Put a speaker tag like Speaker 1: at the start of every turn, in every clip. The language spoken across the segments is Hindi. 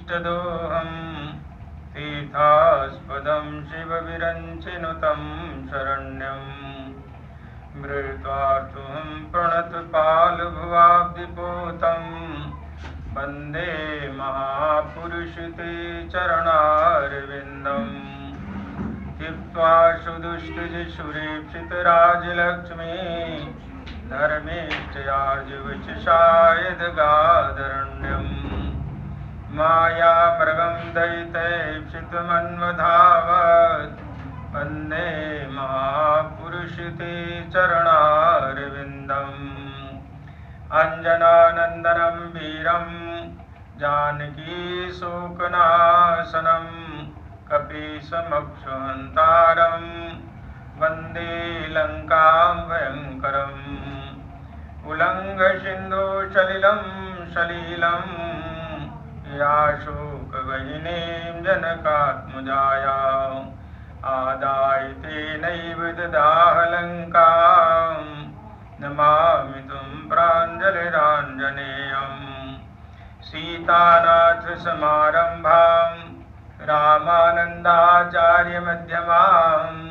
Speaker 1: भक्तिभीष्टदोहम् तीर्थास्पदं शिवविरञ्चिनुतं शरण्यम् मृत्वार्तुं प्रणतपालभुवाब्धिपूतं वन्दे महापुरुषते चरणारविन्दम् त्यक्त्वा सुदुष्टजसुरेप्सितराजलक्ष्मी धर्मेष्टयार्जवचसायदगादरण्यम् मायामृगं दयितेप्सितमन्वधावत् वन्दे महापुरुषते चरणारविन्दम् अञ्जनानन्दनं वीरं जानकीशोकनाशनं कपीशमक्षहन्तारं वन्दे लङ्कां भयङ्करम् उल्लङ्घसिन्धुसलिलं सलीलं याशोकगहिनीं जनकात्मजायाम् आदाय तेनैव ददाह लङ्कां नमामि तं प्राञ्जलिराञ्जनेयम् सीतानाथसमारम्भां रामानन्दाचार्यमध्यमाम्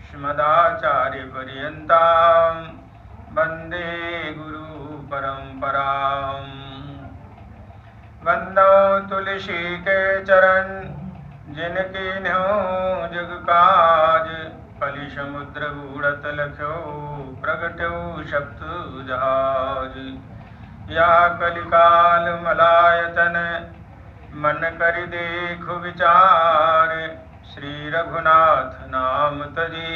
Speaker 1: श्रीमदाचार्यपर्यन्तां वन्दे गुरुपरम्पराम् वन्दो तुलसीकेचरन् जिनके न्यो जग काज कलिसमुद्र बूढ़त लख्यो प्रगट्यो शब्द जहाज या कलिकाल मलायतन मन कर देखो विचार श्री रघुनाथ नाम तजी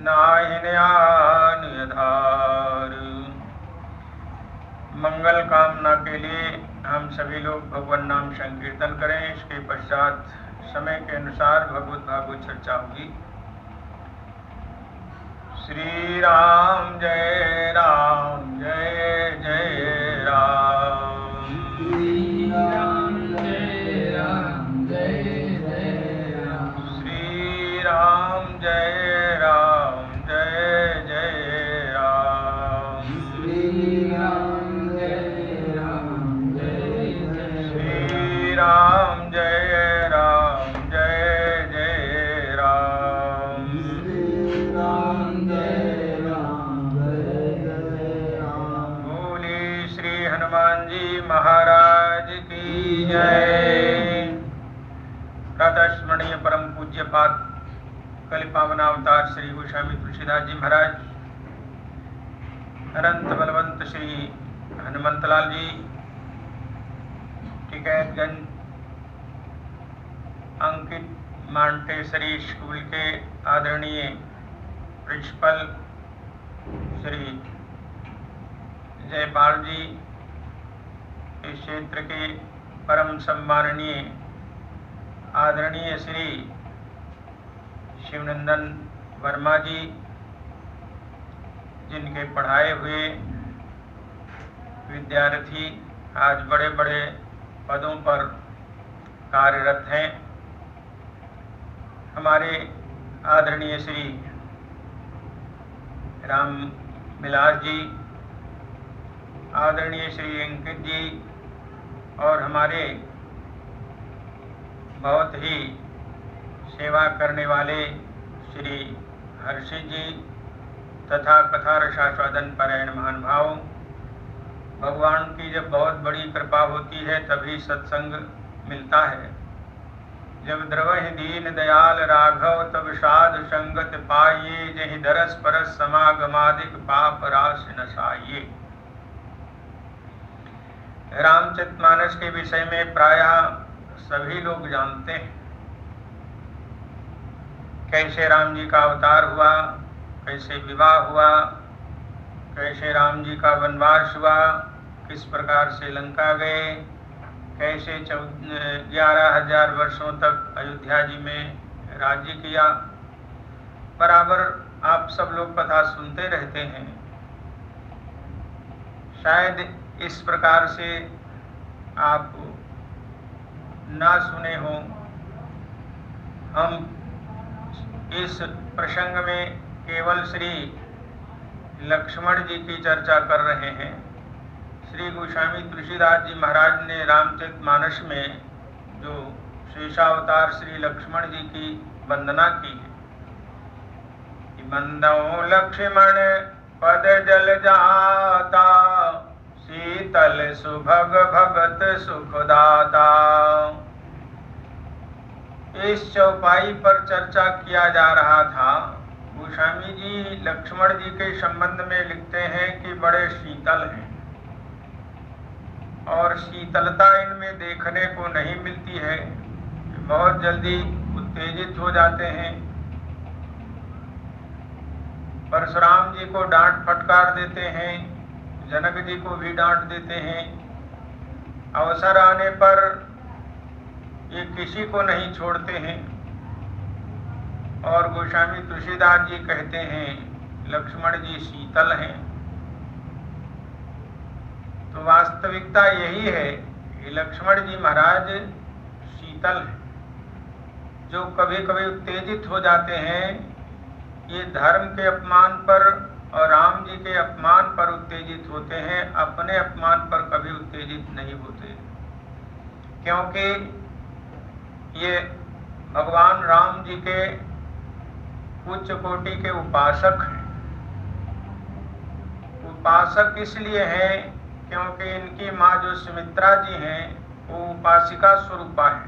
Speaker 1: नाहिन्यान आधार। मंगल कामना के लिए हम सभी लोग भगवान नाम संकीर्तन करें। इसके पश्चात समय के अनुसार भगवत भागवत चर्चा होगी। श्री राम जय जय राम। श्री राम जय जय राम। श्री राम जय जय राम। श्री राम जय श्री राम जय महाराज की जय। प्रातःस्मरणीय परम पूज्य पाद कलि पावन अवतार श्री गोस्वामी तुलसीदास जी महाराज, अनंत बलवंत श्री हनुमंतलाल जी, टिकैतगंज अंकित मांटेसरी स्कूल के आदरणीय प्रिंसिपल श्री जयपाल जी, इस क्षेत्र के परम सम्माननीय आदरणीय श्री शिवनंदन वर्मा जी, जिनके पढ़ाए हुए विद्यार्थी आज बड़े बड़े पदों पर कार्यरत हैं। हमारे आदरणीय श्री राम विलास जी, आदरणीय श्री अंकित जी और हमारे बहुत ही सेवा करने वाले श्री हर्षित जी तथा कथा रसास्वादन परायण महानुभाव, भगवान की जब बहुत बड़ी कृपा होती है तभी सत्संग मिलता है। जब द्रवहि दीन दयाल राघव तब साधु संगत पाइये, जहि दरस परस समागमादिक पाप रास नसाइये। रामचरितमानस के विषय में प्रायः सभी लोग जानते हैं, कैसे राम जी का अवतार हुआ, कैसे विवाह हुआ, कैसे राम जी का वनवास हुआ, किस प्रकार से लंका गए, कैसे 11,000 वर्षों तक अयोध्या जी में राज्य किया। बराबर आप सब लोग कथा सुनते रहते हैं। शायद इस प्रकार से आप ना सुने हो। हम इस प्रसंग में केवल श्री लक्ष्मण जी की चर्चा कर रहे हैं। श्री गोस्वामी तुलसीदास जी महाराज ने रामचरितमानस में जो शेषावतार श्री लक्ष्मण जी की वंदना की है। मंदो लक्ष्मण पद जल जाता, शीतल सुभग भगत सुखदाता। इस चौपाई पर चर्चा किया जा रहा था। गोस्वामी जी लक्ष्मण जी के संबंध में लिखते हैं कि बड़े शीतल हैं और शीतलता इनमें देखने को नहीं मिलती है, बहुत जल्दी उत्तेजित हो जाते हैं। परशुराम जी को डांट फटकार देते हैं, जनक जी को भी डांट देते हैं। अवसर आने पर ये किसी को नहीं छोड़ते हैं। और गोस्वामी तुलसीदास जी कहते हैं लक्ष्मण जी शीतल हैं। तो वास्तविकता यही है कि लक्ष्मण जी महाराज शीतल हैं। जो कभी कभी उत्तेजित हो जाते हैं, ये धर्म के अपमान पर और राम जी के अपमान पर उत्तेजित होते हैं, अपने अपमान पर कभी उत्तेजित नहीं होते, क्योंकि ये भगवान राम जी के उच्च कोटि के उपासक हैं। उपासक इसलिए हैं क्योंकि इनकी माँ जो सुमित्रा जी हैं वो उपासिका स्वरूपा है।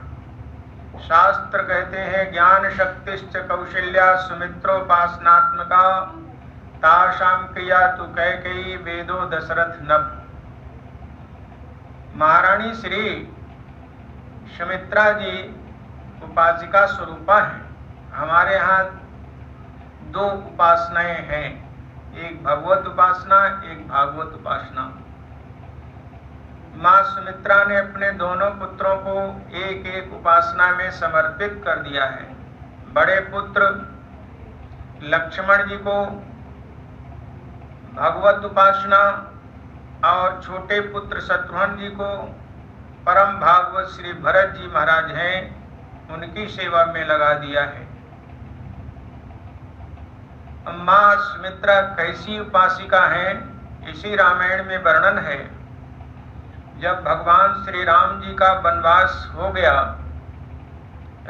Speaker 1: शास्त्र कहते हैं ज्ञान शक्तिश्च कौशल्या सुमित्रोपासनात्मका, तासाम क्रिया तु कैकेयी वेदो दशरथ नभ। महारानी श्री सुमित्रा जी उपासिका स्वरूपा है। हमारे यहाँ दो उपासनाएं हैं, एक भगवत उपासना, एक भागवत उपासना। माँ सुमित्रा ने अपने दोनों पुत्रों को एक एक उपासना में समर्पित कर दिया है। बड़े पुत्र लक्ष्मण जी को भगवत उपासना और छोटे पुत्र शत्रुघ्न जी को परम भागवत श्री भरत जी महाराज हैं उनकी सेवा में लगा दिया है। माँ सुमित्रा कैसी उपासिका हैं, इसी रामायण में वर्णन है। जब भगवान श्री राम जी का वनवास हो गया,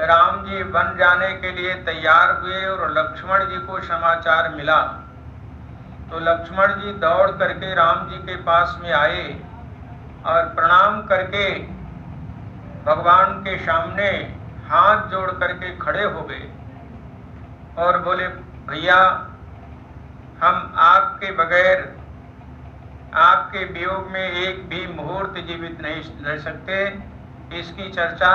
Speaker 1: राम जी वन जाने के लिए तैयार हुए और लक्ष्मण जी को समाचार मिला, तो लक्ष्मण जी दौड़ करके राम जी के पास में आए और प्रणाम करके भगवान के सामने हाथ जोड़ करके खड़े हो गए और बोले, भैया हम आपके बगैर, आपके वियोग में एक भी मुहूर्त जीवित नहीं रह सकते। इसकी चर्चा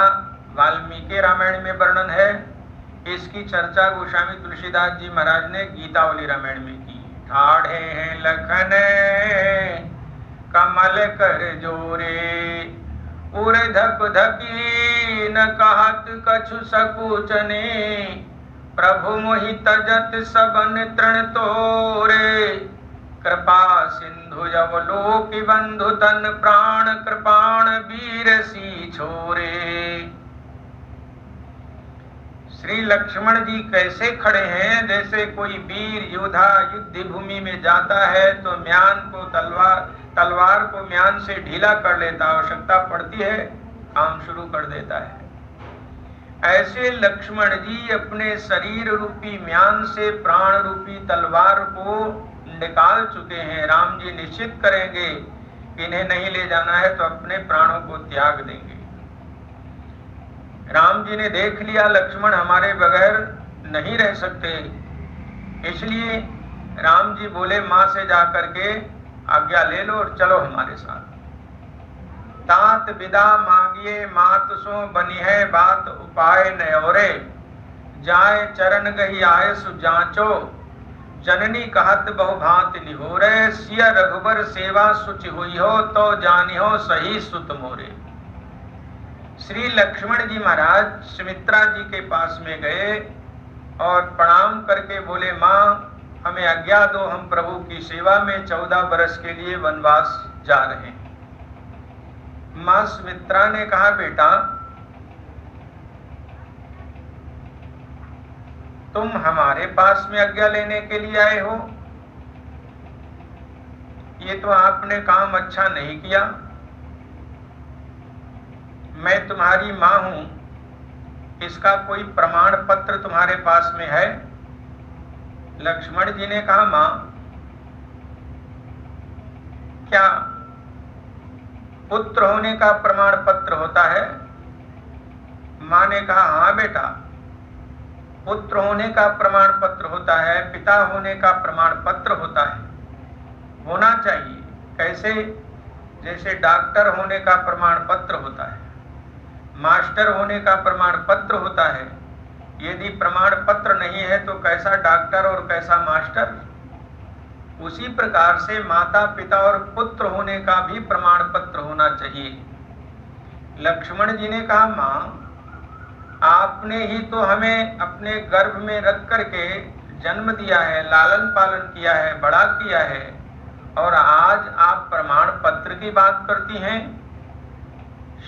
Speaker 1: वाल्मीकि रामायण में वर्णन है। इसकी चर्चा गोस्वामी तुलसीदास जी महाराज ने गीतावली रामायण में की। ठाढ़े हैं लखन कमल कर जोरे, उर धक धकी न कहत कछु सकुचने, प्रभु मोहि तजत सबन तृण तोरे, कृपा सिंधु अवलोक बंधु तन प्राण कृपाण वीर सी छोरे। श्री लक्ष्मण जी कैसे खड़े हैं, जैसे कोई वीर योद्धा युद्ध भूमि में जाता है तो म्यान को तलवार को म्यान से ढीला कर लेता, आवश्यकता पड़ती है काम शुरू कर देता है। ऐसे लक्ष्मण जी अपने शरीर रूपी म्यान से प्राण रूपी तलवार को निकाल चुके हैं। राम जी निश्चित करेंगे कि इन्हें नहीं ले जाना है तो अपने प्राणों को त्याग देंगे। राम जी ने देख लिया लक्ष्मण हमारे बगैर नहीं रह सकते, इसलिए राम जी बोले माँ से जाकर के आज्ञा ले लो और चलो हमारे साथ। तात विदा मांगिए मात सो बनी है बात उपाय नयोरे, जाए चरण गही आए सु जांचो, जननी कहत बहुभांति निहोरे, सिया रघुबर सेवा सुचि हुई हो तो जानिहो सही सुत मोरे। श्री लक्ष्मण जी महाराज सुमित्रा जी के पास में गए और प्रणाम करके बोले, माँ हमें आज्ञा दो, हम प्रभु की सेवा में 14 वर्ष के लिए वनवास जा रहे हैं। माँ सुमित्रा ने कहा, बेटा तुम हमारे पास में आज्ञा लेने के लिए आए हो, ये तो आपने काम अच्छा नहीं किया। मैं तुम्हारी माँ हूं, इसका कोई प्रमाण पत्र तुम्हारे पास में है? लक्ष्मण जी ने कहा, मां, क्या पुत्र होने का प्रमाण पत्र होता है? मां ने कहा, हाँ बेटा, पुत्र होने का प्रमाण पत्र होता है, पिता होने का प्रमाण पत्र होता है, होना चाहिए। कैसे? जैसे डॉक्टर होने का प्रमाण पत्र होता है, मास्टर होने का प्रमाण पत्र होता है। यदि प्रमाण पत्र नहीं है तो कैसा डॉक्टर और कैसा मास्टर? उसी प्रकार से माता पिता और पुत्र होने का भी प्रमाण पत्र होना चाहिए। लक्ष्मण जी ने कहा, मां, आपने ही तो हमें अपने गर्भ में रख करके जन्म दिया है, लालन पालन किया है, बड़ा किया है, और आज आप प्रमाण पत्र की बात करती हैं।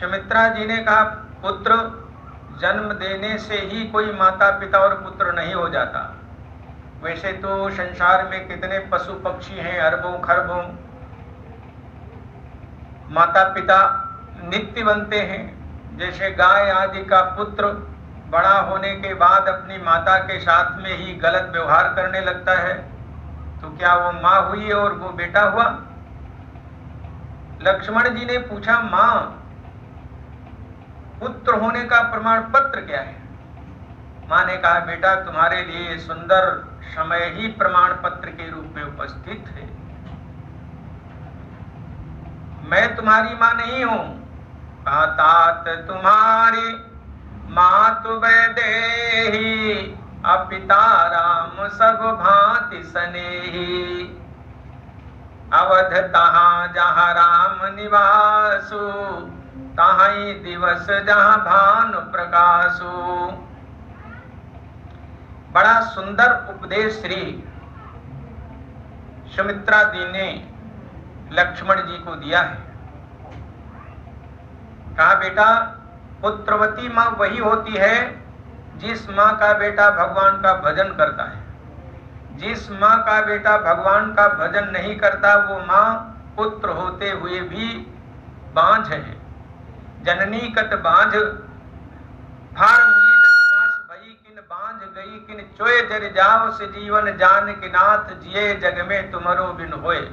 Speaker 1: सुमित्रा जी ने कहा, पुत्र जन्म देने से ही कोई माता पिता और पुत्र नहीं हो जाता। वैसे तो संसार में कितने पशु पक्षी हैं, अरबों खरबों, माता पिता नित्य बनते हैं। जैसे गाय आदि का पुत्र बड़ा होने के बाद अपनी माता के साथ में ही गलत व्यवहार करने लगता है, तो क्या वो माँ हुई और वो बेटा हुआ? लक्ष्मण जी ने पूछा, मां, पुत्र होने का प्रमाण पत्र क्या है? मां ने कहा, बेटा, तुम्हारे लिए सुंदर समय ही प्रमाण पत्र के रूप में उपस्थित है। मैं तुम्हारी मां नहीं हूं। तात तुम्हारी मातु वैदेही, अपिता राम सब भांति स्नेही। अवध तहां जहां राम निवासु, ताहि दिवस जहां भानु प्रकाशु। बड़ा सुंदर उपदेश श्री सुमित्रा दी ने लक्ष्मण जी को दिया है। कहा, बेटा, पुत्रवती मां वही होती है जिस मां का बेटा भगवान का भजन करता है। जिस मां का बेटा भगवान का भजन नहीं करता, वो मां पुत्र होते हुए भी बांझ है। जननी कत बांझ भार मुई दस मास भई, किन बांझ गई किन चोय जर जाओ से जीवन जान के नाथ, जिये जग में तुमरो बिन होए।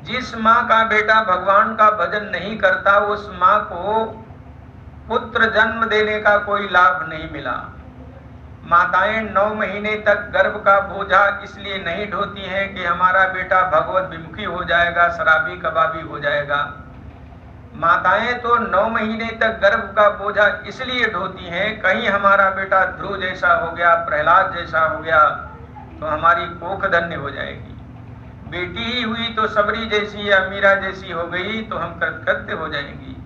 Speaker 1: जिस माँ का बेटा भगवान का भजन नहीं करता, उस माँ को पुत्र जन्म देने का कोई लाभ नहीं मिला। माताएं 9 महीने तक गर्भ का बोझा इसलिए नहीं ढोती हैं कि हमारा बेटा भगवत विमुखी हो जाएगा, शराबी कबाबी हो जाएगा। माताएं तो 9 महीने तक गर्भ का बोझा इसलिए ढोती हैं, कहीं हमारा बेटा ध्रुव जैसा हो गया, प्रहलाद जैसा हो गया तो हमारी कोख धन्य हो जाएगी। बेटी ही हुई तो सबरी जैसी या मीरा जैसी हो गई तो हम कृतकृत्य हो जाएंगी।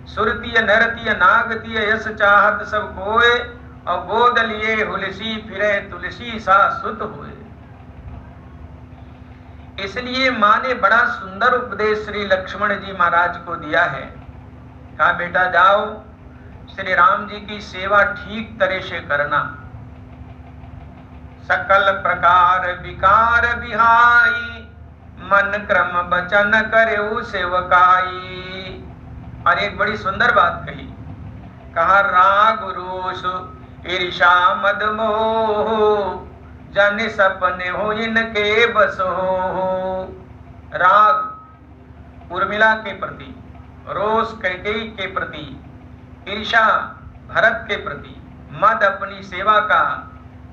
Speaker 1: सुरतीय नरतीय नागतीय यश चाहत सब कोय, और गोद लिए हुलसी फिरे तुलसी सा सुत हुए। इसलिए माँ ने बड़ा सुंदर उपदेश श्री लक्ष्मण जी महाराज को दिया है। कहा, बेटा जाओ, श्री राम जी की सेवा ठीक तरह से करना। सकल प्रकार विकार बिहाई, मन क्रम बचन करे सेवकाई। और एक बड़ी सुंदर बात कही। कहा, राग रोष ईर्षा मद मोह, जन सपने हो इनके बस हो। राग उर्मिला के प्रति, रोष कैकेयी के प्रति, ईर्षा भरत के प्रति, मद अपनी सेवा का,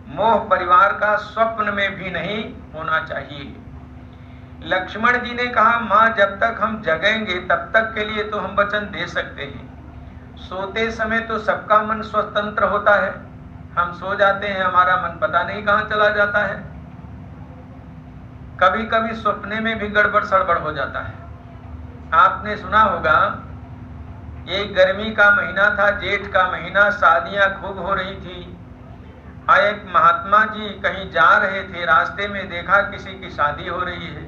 Speaker 1: मोह परिवार का स्वप्न में भी नहीं होना चाहिए। लक्ष्मण जी ने कहा, मां, जब तक हम जगेंगे तब तक के लिए तो हम वचन दे सकते हैं। सोते समय तो सबका मन स्वतंत्र होता है, हम सो जाते हैं, हमारा मन पता नहीं कहां चला जाता है। कभी कभी सपने में भी गड़बड़ सड़बड़ हो जाता है। आपने सुना होगा, ये गर्मी का महीना था, जेठ का महीना, शादियां खूब हो रही थी। एक महात्मा जी कहीं जा रहे थे, रास्ते में देखा किसी की शादी हो रही है,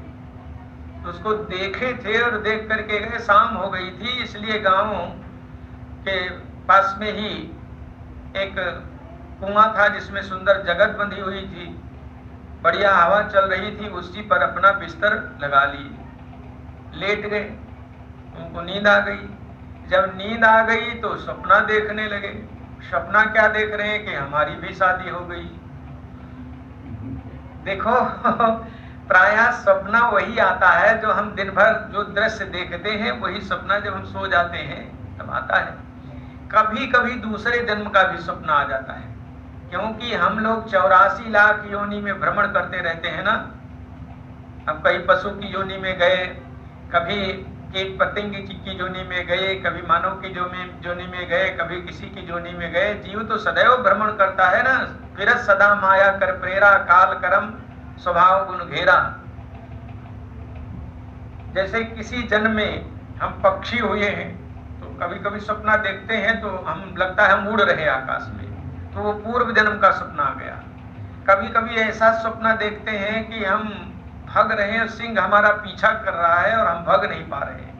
Speaker 1: तो उसको देखे थे और देख करके गए। शाम हो गई थी, इसलिए गांव के पास में ही एक कुआं था जिसमें सुंदर जगत बंधी हुई थी, बढ़िया हवा चल रही थी, उसी पर अपना बिस्तर लगा लिए, लेट गए। उनको नींद आ गई। जब नींद आ गई तो सपना देखने लगे। सपना क्या देख रहे हैं कि हमारी भी शादी हो गई। देखो प्रायः सपना वही आता है जो हम दिन भर जो दृश्य देखते हैं, वही सपना जब हम सो जाते हैं तब आता है। कभी कभी दूसरे जन्म का भी सपना आ जाता है, क्योंकि हम लोग 84 लाख योनि में भ्रमण करते रहते हैं ना। हम कहीं पशु की योनि में गए, कभी कीट पतंग की योनि में गए, कभी मानव की योनि में गए, कभी किसी की योनि में गए। जीव तो सदैव भ्रमण करता है ना। फिर सदा माया कर प्रेरा, काल करम स्वभाव गुण घेरा। जैसे किसी जन्म में हम पक्षी हुए हैं तो कभी कभी सपना देखते हैं तो हम लगता है हम उड़ रहे हैं आकाश में, तो वो पूर्व जन्म का सपना आ गया। कभी कभी ऐसा सपना देखते हैं कि हम भाग रहे हैं, सिंह हमारा पीछा कर रहा है और हम भाग नहीं पा रहे हैं।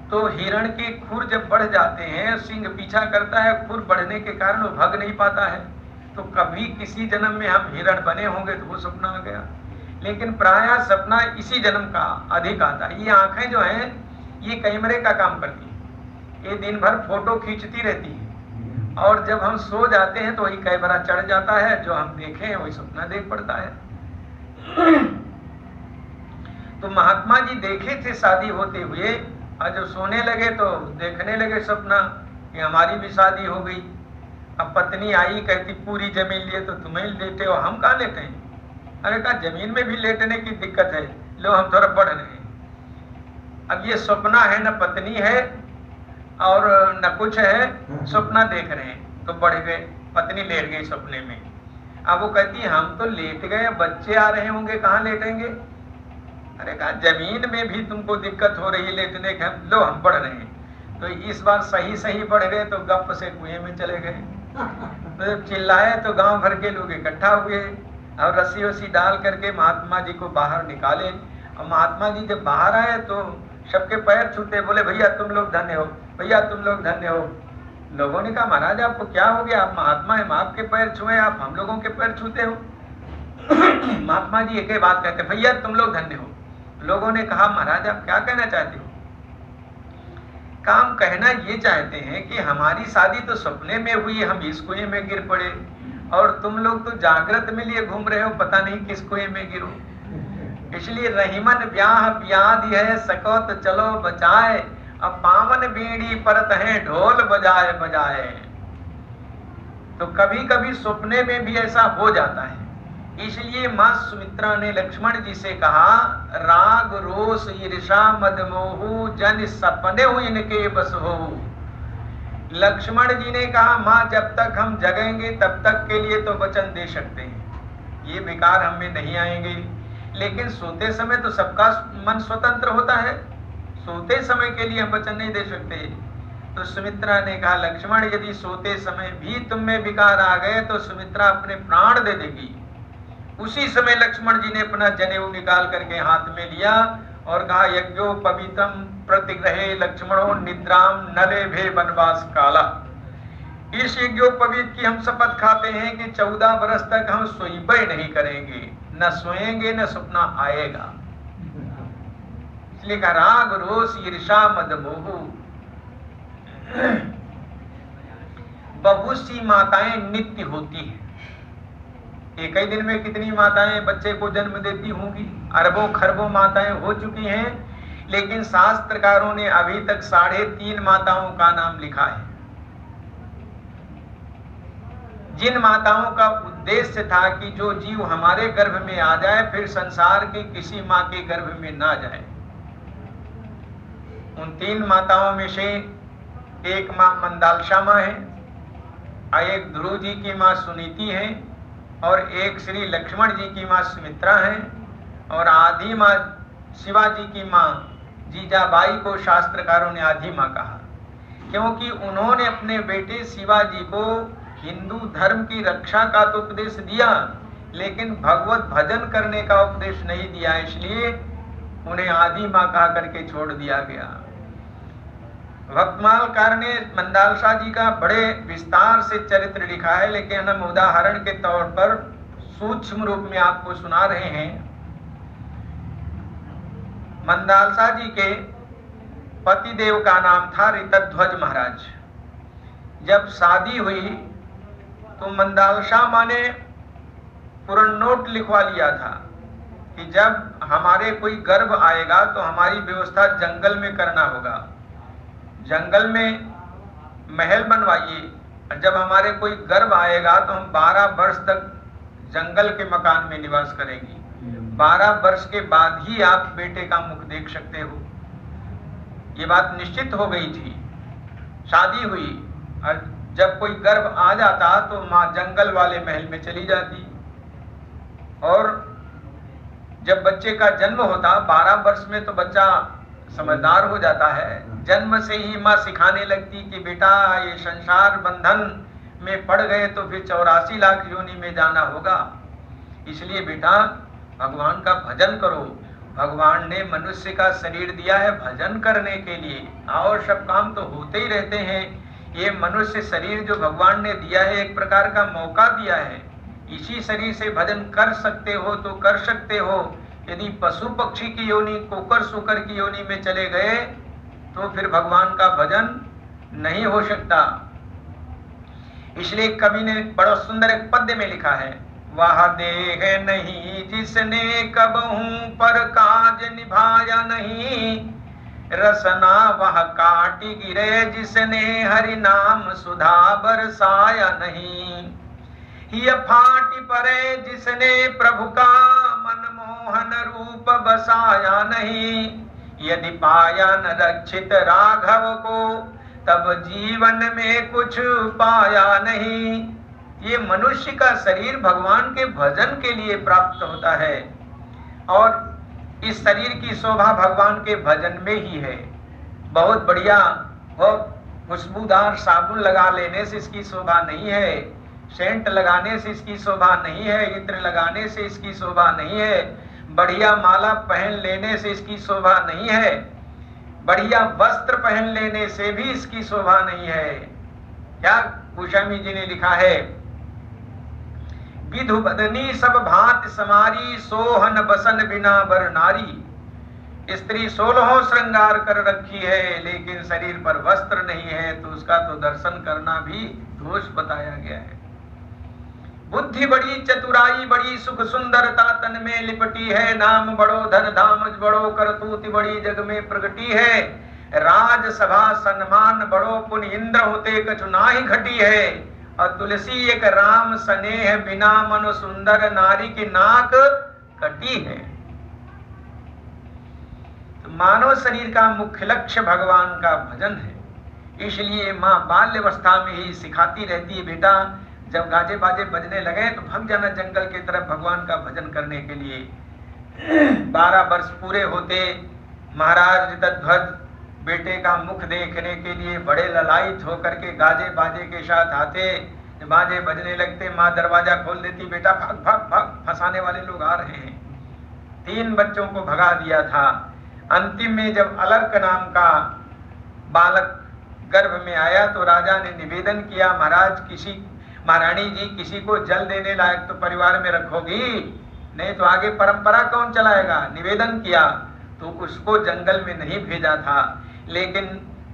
Speaker 1: तो हिरण के खुर जब बढ़ जाते हैं, सिंह पीछा करता है, खुर बढ़ने के कारण वो भाग नहीं पाता है। तो कभी किसी जन्म में हम हिरण बने होंगे तो वो सपना आ गया। लेकिन प्रायः सपना इसी जन्म का अधिक आता है। ये आंखें जो हैं ये कैमरे का काम करती है, ये दिन भर फोटो खींचती रहती है, और जब हम सो जाते हैं तो वही कैमरा चढ़ जाता है, जो हम देखे हैं वही सपना देख पड़ता है। तो महात्मा जी देखे थे शादी होते हुए, और जब सोने लगे तो देखने लगे सपना कि हमारी भी शादी हो गई। अब पत्नी आई, कहती पूरी जमीन लिए तो तुम्हें लेटे हो, हम कहाँ लेटे हैं। अरे कहा जमीन में भी लेटने की दिक्कत है, लो हम थोड़ा बढ़ रहे हैं। अब ये सपना है, न पत्नी है और न कुछ है, सपना देख रहे हैं तो बढ़ गए, पत्नी लेट गई सपने में। अब वो कहती हम तो लेट गए, बच्चे आ रहे होंगे, कहाँ लेटेंगे। अरे कहा जमीन में भी तुमको दिक्कत हो रही है लेटने के, लो हम बढ़ रहे हैं। तो इस बार सही बढ़ गए तो गप से कुएं में चले गए। तो चिल्लाए तो गांव भर के लोग इकट्ठा हुए और रस्सी वस्सी डाल करके महात्मा जी को बाहर निकाले। और महात्मा जी जब बाहर आए तो सबके पैर छूते, बोले भैया तुम लोग धन्य हो, भैया तुम लोग धन्य हो। लोगों ने कहा महाराज आपको क्या हो गया, आप महात्मा है, आपके पैर छुए, आप हम लोगों के पैर छूते हो। महात्मा जी एक ही बात कहते, भैया तुम लोग धन्य हो। लोगों ने कहा महाराज आप क्या कहना चाहते हो। काम कहना ये चाहते हैं कि हमारी शादी तो सपने में हुई, हम इस कुएं में गिर पड़े, और तुम लोग तो जागृत में लिए घूम रहे हो, पता नहीं किस कुएं में गिरो। इसलिए रहीमन ब्याह ब्याद है, सको तो चलो बचाए, अब पावन बीड़ी परत है, ढोल बजाए बजाए। तो कभी कभी सपने में भी ऐसा हो जाता है। इसलिए मां सुमित्रा ने लक्ष्मण जी से कहा, राग रोष ईर्षा मद मोह जन सपने हुए इनके बस हो। लक्ष्मण जी ने कहा मां जब तक हम जगेंगे तब तक के लिए तो वचन दे सकते हैं, ये विकार हमें नहीं आएंगे, लेकिन सोते समय तो सबका मन स्वतंत्र होता है, सोते समय के लिए हम वचन नहीं दे सकते। तो सुमित्रा ने कहा लक्ष्मण यदि सोते समय भी तुम में विकार आ गए तो सुमित्रा अपने प्राण दे देगी। उसी समय लक्ष्मण जी ने अपना जनेऊ निकाल करके हाथ में लिया और कहा यज्ञो पवित्रम प्रतिग्रहे लक्ष्मणो निद्राम नले भे वनवास काला। इस यज्ञोपवीत की हम शपथ खाते हैं कि 14 वर्ष तक हम सोईबे नहीं करेंगे, न सोएंगे न सपना आएगा। इसलिए राग रोष ईर्षा मद मोह। बहुत सी माताएं नित्य होती हैं, एक ही दिन में कितनी माताएं बच्चे को जन्म देती होंगी, अरबों खरबों माताएं हो चुकी हैं, लेकिन शास्त्रकारों ने अभी तक 3.5 माताओं का नाम लिखा है, जिन माताओं का उद्देश्य था कि जो जीव हमारे गर्भ में आ जाए फिर संसार की किसी माँ के गर्भ में ना जाए। उन 3 माताओं में से एक माँ मंदालसा माँ है, एक ध्रुव जी की माँ सुनीति है, और एक श्री लक्ष्मण जी की माँ सुमित्रा है, और आधी माँ शिवाजी की माँ जीजाबाई को शास्त्रकारों ने आधी माँ कहा, क्योंकि उन्होंने अपने बेटे शिवाजी को हिंदू धर्म की रक्षा का तो उपदेश दिया, लेकिन भगवत भजन करने का उपदेश नहीं दिया, इसलिए उन्हें आधी माँ कहा करके छोड़ दिया गया। भक्तमालकार ने मंदालसा जी का बड़े विस्तार से चरित्र लिखा है, लेकिन हम उदाहरण के तौर पर सूक्ष्म रूप में आपको सुना रहे हैं। मंदालसा जी के पतिदेव का नाम था ऋतध्वज महाराज। जब शादी हुई तो मंदालसा माँ ने पूर्ण नोट लिखवा लिया था कि जब हमारे कोई गर्भ आएगा तो हमारी व्यवस्था जंगल में करना होगा, जंगल में महल बनवाइए, और जब हमारे कोई गर्भ आएगा तो हम 12 वर्ष तक जंगल के मकान में निवास करेंगे, 12 वर्ष के बाद ही आप बेटे का मुख देख सकते हो। ये बात निश्चित हो गई थी। शादी हुई और जब कोई गर्भ आ जाता तो माँ जंगल वाले महल में चली जाती, और जब बच्चे का जन्म होता 12 वर्ष में तो बच्चा समझदार हो जाता है, जन्म से ही माँ सिखाने लगती कि बेटा ये संसार बंधन में पड़ गए तो फिर 84 लाख योनि में जाना होगा, इसलिए बेटा भगवान का भजन करो। भगवान ने मनुष्य का शरीर दिया है भजन करने के लिए, और सब काम तो होते ही रहते हैं। ये मनुष्य शरीर जो भगवान ने दिया है एक प्रकार का मौका दिया है, इसी शरीर से भजन कर सकते हो तो कर सकते हो। यदि पशु पक्षी की योनि, कोकर सुकर की योनि में चले गए तो फिर भगवान का भजन नहीं हो सकता। इसलिए कवि ने बड़ा सुंदर एक पद्य में लिखा है, वह देह नहीं जिसने कबहू पर काज निभाया नहीं, रसना वह काटी गिरे जिसने हरि नाम सुधा बरसाया नहीं। यह फाटी परे जिसने प्रभु का मनमोहन रूप बसाया नहीं, यदि पाया न रक्षित राघव को तब जीवन में कुछ पाया नहीं। ये मनुष्य का शरीर भगवान के भजन के लिए प्राप्त होता है, और इस शरीर की शोभा भगवान के भजन में ही है। बहुत बढ़िया वो खुशबूदार साबुन लगा लेने से इसकी शोभा नहीं है, सेंट लगाने से इसकी शोभा नहीं है, इत्र लगाने से इसकी शोभा नहीं है, बढ़िया माला पहन लेने से इसकी शोभा नहीं है, बढ़िया वस्त्र पहन लेने से भी इसकी शोभा नहीं है। क्या गोस्वामी जी ने लिखा है, विधु बदनी सब भांति समारी, सोहन बसन बिना बर नारी। स्त्री 16 श्रृंगार कर रखी है लेकिन शरीर पर वस्त्र नहीं है, तो उसका तो दर्शन करना भी दोष बताया गया है। बुद्धि बड़ी चतुराई बड़ी सुख सुंदरता तन में लिपटी है, नाम बड़ो धन धाम बड़ो करतूत बड़ी जग में प्रगटी है। राज सभा सम्मान बड़ो पुन इंद्र होते कछु नाही घटी है, और तुलसी एक राम स्नेह बिना मनो सुंदर नारी की नाक कटी है। तो मानव शरीर का मुख्य लक्ष्य भगवान का भजन है, इसलिए माँ बाल्यावस्था में ही सिखाती रहती है, बेटा जब गाजे बाजे बजने लगे तो भाग जाना जंगल की तरफ भगवान का भजन करने के लिए। 12 वर्ष पूरे होते महाराज ऋतध्वज बेटे का मुख देखने के लिए बड़े ललायित होकर के गाजे बाजे के साथ आते। जब बाजे बजने लगते माँ दरवाजा खोल देती, बेटा भाग भाग भाग, फंसाने वाले लोग आ रहे हैं। 3 बच्चों को भगा दिया था। अंतिम में जब अलर्क नाम का बालक गर्भ में आया तो राजा ने निवेदन किया, महारानी जी किसी को जल देने लायक तो परिवार में रखोगी, नहीं तो आगे परंपरा कौन चलाएगा। निवेदन किया तो उसको जंगल में नहीं भेजा था, लेकिन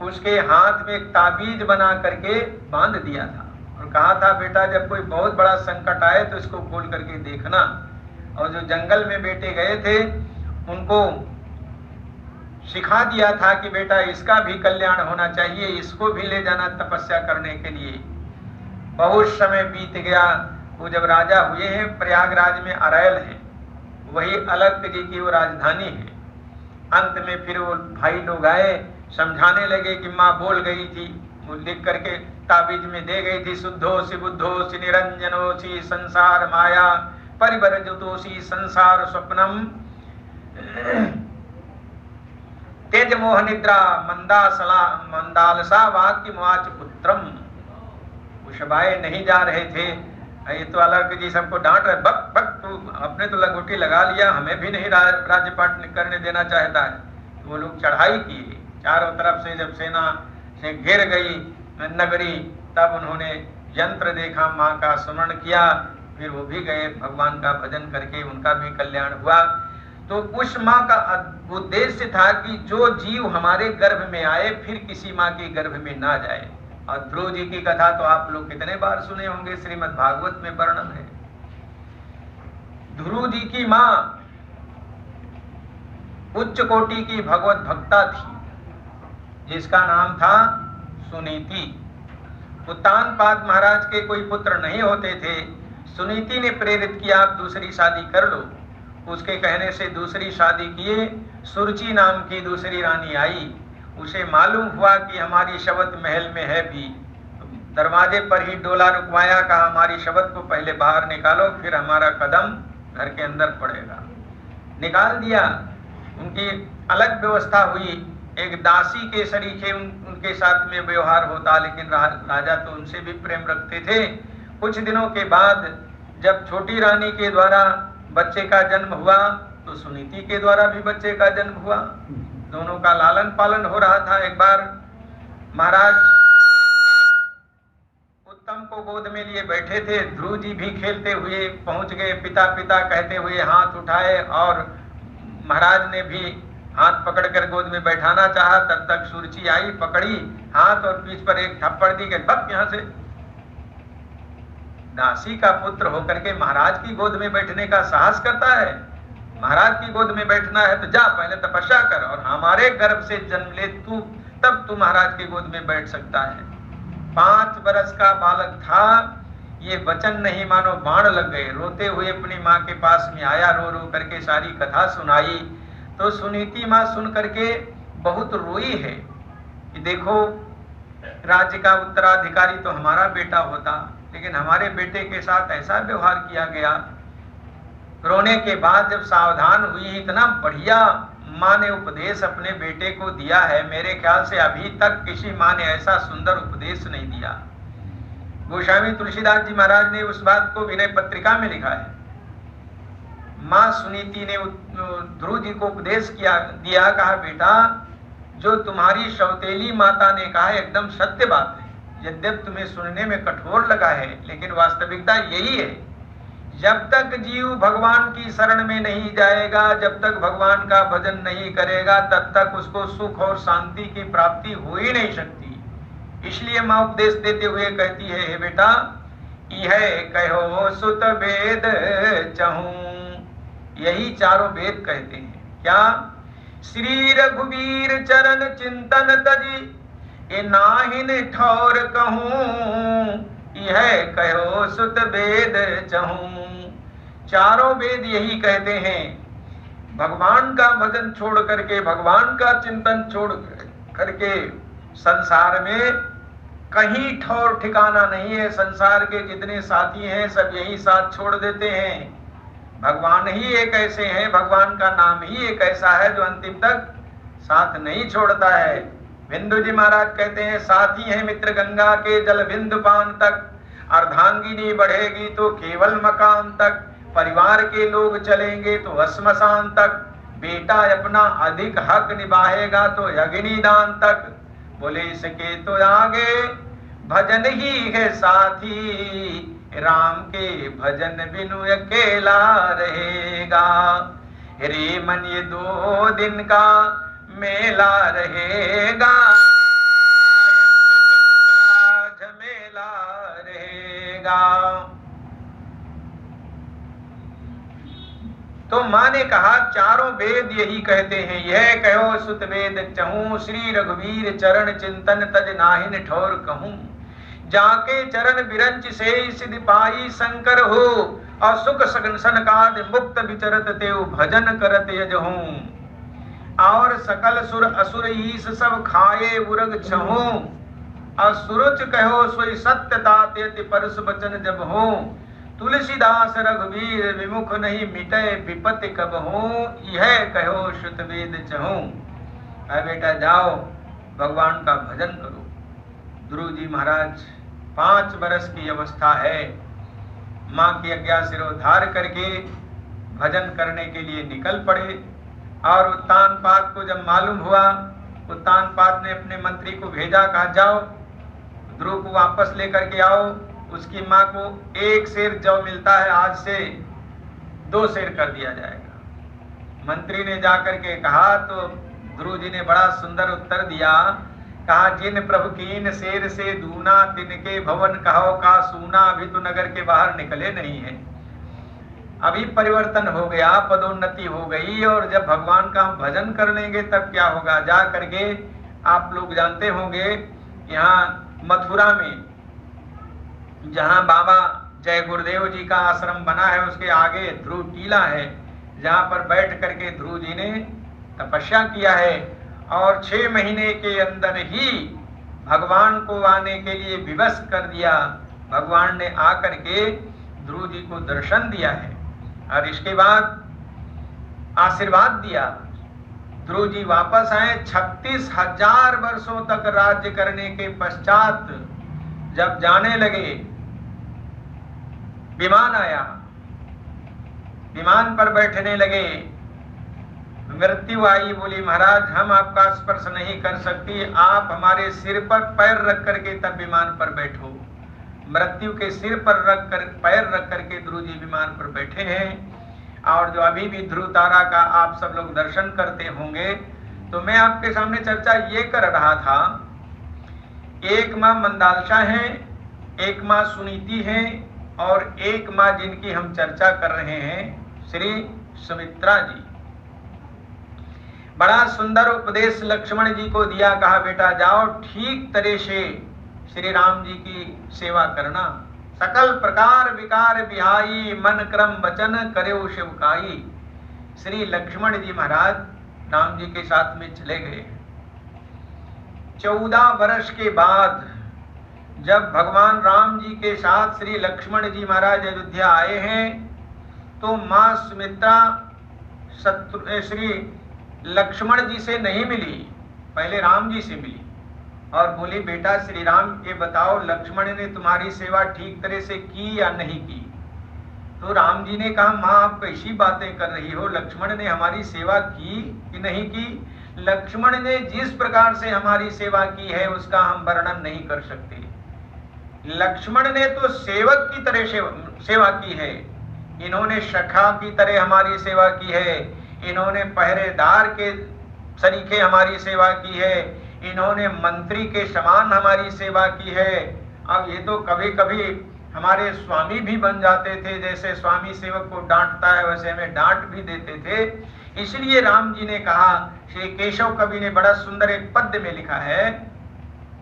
Speaker 1: उसके हाथ में एक ताबीज बना करके बांध दिया था और कहा था, बेटा जब कोई बहुत बड़ा संकट आए तो इसको खोल करके देखना। और जो जंगल में बेटे गए थे उनको सिखा दिया था कि बेटा इसका भी कल्याण होना चाहिए, इसको भी ले जाना तपस्या करने के लिए। बहुत समय बीत गया। वो जब राजा हुए हैं, प्रयागराज में अरैल है, वही अलग जी की वो राजधानी है। अंत में फिर वो भाई लोग आए, समझाने लगे कि माँ बोल गई थी, वो लिख करके ताबीज में दे गई थी, शुद्धोसी बुद्धोसी निरंजनोसी संसार माया परिवर्जितोसी संसार स्वप्नम तेज मोह निद्रा मंदालसा वाक्य मुआच पुत्रम। शबाए नहीं जा रहे थे, ये तो अलग जी सबको डांट रहे, बक बक तू अपने तो लगोटी लगा लिया, हमें भी नहीं राज्यपाट करने देना चाहता है। तो वो लोग चढ़ाई किए, चारों तरफ से जब सेना से घिर गई नगरी, तब उन्होंने यंत्र देखा, माँ का स्मरण किया, फिर वो भी गए भगवान का भजन करके, उनका भी कल्याण हुआ। तो उस माँ का उद्देश्य था कि जो जीव हमारे गर्भ में आए फिर किसी माँ के गर्भ में ना जाए, और ध्रुव जी की कथा तो आप लोग कितने बार सुने होंगे, श्रीमद् भागवत में वर्णन है। ध्रुव जी की मां उच्च कोटि की भगवत भक्ता थी जिसका नाम था सुनीति। उत्तानपाद महाराज के कोई पुत्र नहीं होते थे। सुनीति ने प्रेरित किया आप दूसरी शादी कर लो। उसके कहने से दूसरी शादी किए। सुरुचि नाम की दूसरी रानी आई। उसे मालूम हुआ कि हमारी शबत महल में है भी। दरवाजे पर ही डोला रुकवाया, कहा हमारी शबत को पहले बाहर निकालो, फिर हमारा कदम घर के अंदर पड़ेगा। निकाल दिया। उनकी अलग व्यवस्था हुई। एक दासी के सरीखे उनके साथ में व्यवहार होता, लेकिन राजा तो उनसे भी प्रेम रखते थे। कुछ दिनों के बाद जब छोटी रानी के द्वारा बच्चे का जन्म हुआ तो सुनीति के द्वारा भी बच्चे का जन्म हुआ। दोनों का लालन पालन हो रहा था। एक बार महाराज उत्तम को गोद में लिए बैठे थे। ध्रुव जी भी खेलते हुए पहुंच गए। पिता पिता कहते हुए हाथ उठाए और महाराज ने भी हाथ पकड़कर गोद में बैठाना चाहा। तब तक सुरुचि आई, पकड़ी हाथ और पीठ पर एक थप्पड़ दी कि भग यहां से। दासी का पुत्र होकर के महाराज की गोद में बैठने का साहस करता है। महाराज की गोद में बैठना है तो जा पहले तपस्या कर और हमारे गर्भ से जन्म ले तू, तब तू महाराज की गोद में बैठ सकता है। 5 बरस का बालक था। ये वचन नहीं मानो बाण लग गए। रोते हुए अपनी माँ के पास में आया, रो रो करके सारी कथा सुनाई। तो सुनीति माँ सुन करके बहुत रोई है कि देखो राज्य का उत्तराधिकारी तो हमारा बेटा होता, लेकिन हमारे बेटे के साथ ऐसा व्यवहार किया गया। रोने के बाद जब सावधान हुई, इतना बढ़िया माँ ने उपदेश अपने बेटे को दिया है। मेरे ख्याल से अभी तक किसी माँ ने ऐसा सुंदर उपदेश नहीं दिया। गोस्वामी तुलसीदास जी महाराज ने उस बात को विनय पत्रिका में लिखा है। माँ सुनीति ने ध्रुव जी को उपदेश दिया, कहा बेटा जो तुम्हारी सौतेली माता ने कहा है एकदम सत्य बात है। यद्यप तुम्हें सुनने में कठोर लगा है, लेकिन वास्तविकता यही है। जब तक जीव भगवान की शरण में नहीं जाएगा, जब तक भगवान का भजन नहीं करेगा, तब तक उसको सुख और शांति की प्राप्ति हो ही नहीं सकती। इसलिए माँ उपदेश देते हुए कहती है, हे बेटा यह कहो सुत वेद चहूं। यही चारों वेद कहते हैं। क्या? श्री रघुवीर चरण चिंतन तजी, ए नाहिन ठौर कहूं। यह कहो सुत वेद चहूं। चारों वेद यही कहते हैं, भगवान का भजन छोड़ करके, भगवान का चिंतन छोड़ करके संसार में कहीं ठौर ठिकाना नहीं है। संसार के जितने साथी हैं सब यही साथ छोड़ देते हैं। भगवान ही एक ऐसे हैं, भगवान का नाम ही एक ऐसा है जो अंतिम तक साथ नहीं छोड़ता है। बिंदु जी महाराज कहते हैं, साथी हैं मित्र गंगा के जल बिंदु पान तक, अर्धांगिनी बढ़ेगी तो केवल मकान तक, परिवार के लोग चलेंगे तो श्मशान तक, बेटा अपना अधिक हक निभाएगा तो अग्निदान तक। बोले इसके तो आगे भजन ही है साथी, राम के भजन बिनु अकेला रहेगा। रे मन ये 2 दिन का मेला रहेगा, जग का झमेला रहेगा। तो माँ ने कहा चारों वेद यही कहते हैं। यह कहो सुत वेद चहूं, श्री रघुवीर चरण चिंतन तज नाहिन ठौर कहूं। जाके चरण बिरंच से सिद्धि पाई शंकर हो, और सुख सनकाद मुक्त विचरत तेव भजन करत यजहूं। और सकल सुर असुर ईश सब खाए उरग छहूं, और सुरुच कहो सोई सत्यता तेति परस बचन जब हो। तुलसीदास रघुवीर विमुख नहीं मिटे विपत्ति कब हो। यह कहो श्रुत वेद चहूं। बेटा जाओ भगवान का भजन करो। ध्रुव जी महाराज 5 बरस की अवस्था है। माँ की आज्ञा सिरोधार करके भजन करने के लिए निकल पड़े। और उत्तानपाद को जब मालूम हुआ, उत्तानपाद ने अपने मंत्री को भेजा, कहा जाओ ध्रुव को वापस लेकर के आओ। उसकी माँ को 1 सेर जौ मिलता है, आज से 2 सेर कर दिया जाएगा। मंत्री ने जाकर के कहा तो ध्रुव जी ने बड़ा सुंदर उत्तर दिया कहा जिन प्रभु कीन शेर से दूना, तिनके भवन कहो का सूना। अभी तो नगर के बाहर निकले नहीं है, अभी परिवर्तन हो गया, पदोन्नति हो गई, और जब भगवान का हम भजन कर लेंगे तब क्या होगा। जा करके आप लोग जानते होंगे, यहाँ मथुरा में जहाँ बाबा जय गुरुदेव जी का आश्रम बना है, उसके आगे ध्रुव टीला है, जहाँ पर बैठ करके ध्रुव जी ने तपस्या किया है, और 6 महीने के अंदर ही भगवान को आने के लिए विवश कर दिया। भगवान ने आकर के ध्रुव जी को दर्शन दिया है, और इसके बाद आशीर्वाद दिया। ध्रुव जी वापस आए। 36,000 वर्षों तक राज्य करने के पश्चात जब जाने लगे, विमान आया, विमान पर बैठने लगे, मृत्यु आई, बोली महाराज हम आपका स्पर्श नहीं कर सकती, आप हमारे सिर पर पैर रख करके तब विमान पर बैठो। मृत्यु के सिर पर रख कर, पैर रख करके ध्रुव जी विमान पर बैठे हैं। और जो अभी भी ध्रुव तारा का आप सब लोग दर्शन करते होंगे, तो मैं आपके सामने चर्चा ये कर रहा था, एक माँ मंदालशा है, एक माँ सुनीति है, और एक माँ जिनकी हम चर्चा कर रहे हैं श्री सुमित्रा जी। बड़ा सुंदर उपदेश लक्ष्मण जी को दिया, कहा बेटा जाओ ठीक तरह से श्री राम जी की सेवा करना, सकल प्रकार विकार बिहाई, मन क्रम वचन करेऊ शिवकाई। श्री लक्ष्मण जी महाराज राम जी के साथ में चले गए। 14 वर्ष के बाद जब भगवान राम जी के साथ श्री लक्ष्मण जी महाराज अयोध्या आए हैं, तो मां सुमित्रा श्री लक्ष्मण जी से नहीं मिली, पहले राम जी से मिली और बोली बेटा श्री राम ये बताओ लक्ष्मण ने तुम्हारी सेवा ठीक तरह से की या नहीं की। तो राम जी ने कहा माँ आप कैसी बातें कर रही हो, लक्ष्मण ने हमारी सेवा की कि नहीं की। लक्ष्मण ने जिस प्रकार से हमारी सेवा की है उसका हम वर्णन नहीं कर सकते। लक्ष्मण ने तो सेवक की तरह सेवा की है, इन्होंने सखा की तरह हमारी सेवा की है, इन्होंने पहरेदार के सरीखे हमारी सेवा की है, इन्होंने मंत्री के समान हमारी सेवा की है। अब ये तो कभी कभी हमारे स्वामी भी बन जाते थे, जैसे स्वामी सेवक को डांटता है वैसे हमें डांट भी देते थे। इसलिए राम जी ने कहा, श्री केशव कवि ने बड़ा सुंदर एक पद्य में लिखा है,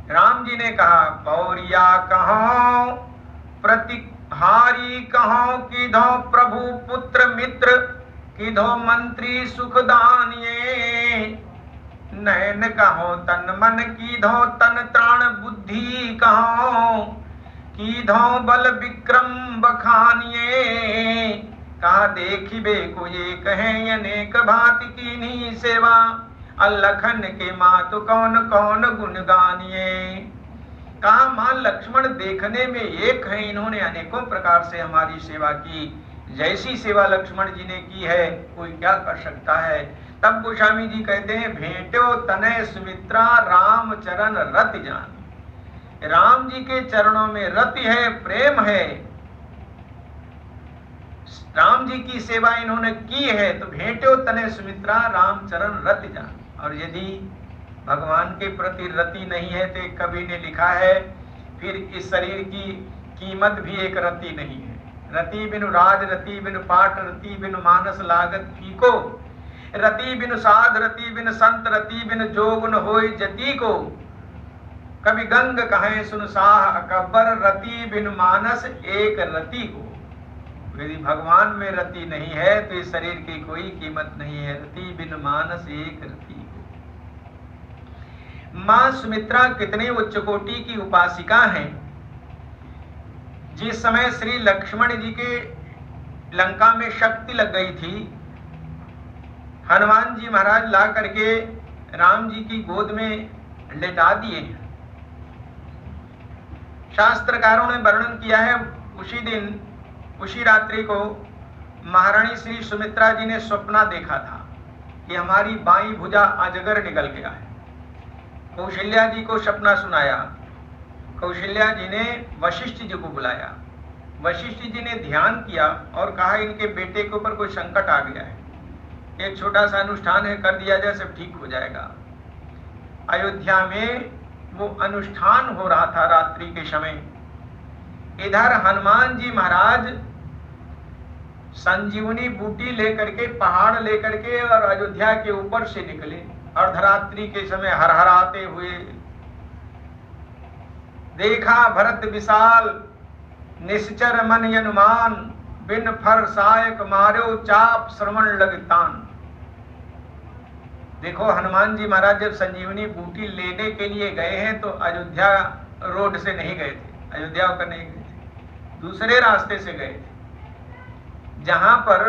Speaker 1: राम जी ने कहा पौरिया कहो प्रतिहारी कहो किधो प्रभु पुत्र मित्र किधो मंत्री सुखदानिये, नयन कहो तन मन किधो तन त्राण बुद्धि कहो किधो बल विक्रम बखानिये। कहा देखिबे को ये कहे अनेक भांति कीन्ही सेवा, अलखन के मातु कौन कौन गुण गानिये। कहा मां लक्ष्मण देखने में एक है, इन्होंने अनेकों प्रकार से हमारी सेवा की, जैसी सेवा लक्ष्मण जी ने की है कोई क्या कर सकता है। तब गोस्वामी जी कहते हैं भेंटो तनय सुमित्रा राम चरण रति जान। राम जी के चरणों में रति है, प्रेम है, राम जी की सेवा इन्होंने की है, तो भेंटो तनय सुमित्रा राम चरण रति जान। और यदि भगवान के प्रति रति नहीं है तो कवि ने लिखा है फिर इस शरीर की कीमत भी एक रति नहीं है। रति बिनु राज रति बिनु पाठ रति बिनु मानस लागत फीको, रति बिनु साध रति बिनु संत रति बिनु जोगुन होय जति को। कवि गंग कहे सुन साह अकबर रति बिनु मानस एक रति को। यदि भगवान में रति नहीं है तो इस शरीर की कोई कीमत नहीं है। रति बिनु मानस एक रति को। मां सुमित्रा कितने उच्च कोटि की उपासिका हैं। जिस समय श्री लक्ष्मण जी के लंका में शक्ति लग गई थी, हनुमान जी महाराज ला करके राम जी की गोद में लेटा दिए। शास्त्रकारों ने वर्णन किया है उसी दिन उसी रात्रि को महारानी श्री सुमित्रा जी ने स्वप्न देखा था कि हमारी बाईं भुजा अजगर निकल गया है। कौशल्या जी को सपना सुनाया। कौशल्या जी ने वशिष्ठ जी को बुलाया। वशिष्ठ जी ने ध्यान किया और कहा इनके बेटे के ऊपर कोई संकट आ गया है, एक छोटा सा अनुष्ठान है कर दिया जाए सब ठीक हो जाएगा। अयोध्या में वो अनुष्ठान हो रहा था रात्रि के समय। इधर हनुमान जी महाराज संजीवनी बूटी लेकर के, पहाड़ लेकर के और अयोध्या के ऊपर से निकले। अर्धरात्रि के समय हरहराते हुए देखा भरत विशाल निश्चर मन हनुमान, बिन फर सायक मारो चाप श्रवण लगतान। देखो हनुमान जी महाराज जब संजीवनी बूटी लेने के लिए गए हैं तो अयोध्या रोड से नहीं गए थे, अयोध्या होकर नहीं गए थे, दूसरे रास्ते से गए थे। जहां पर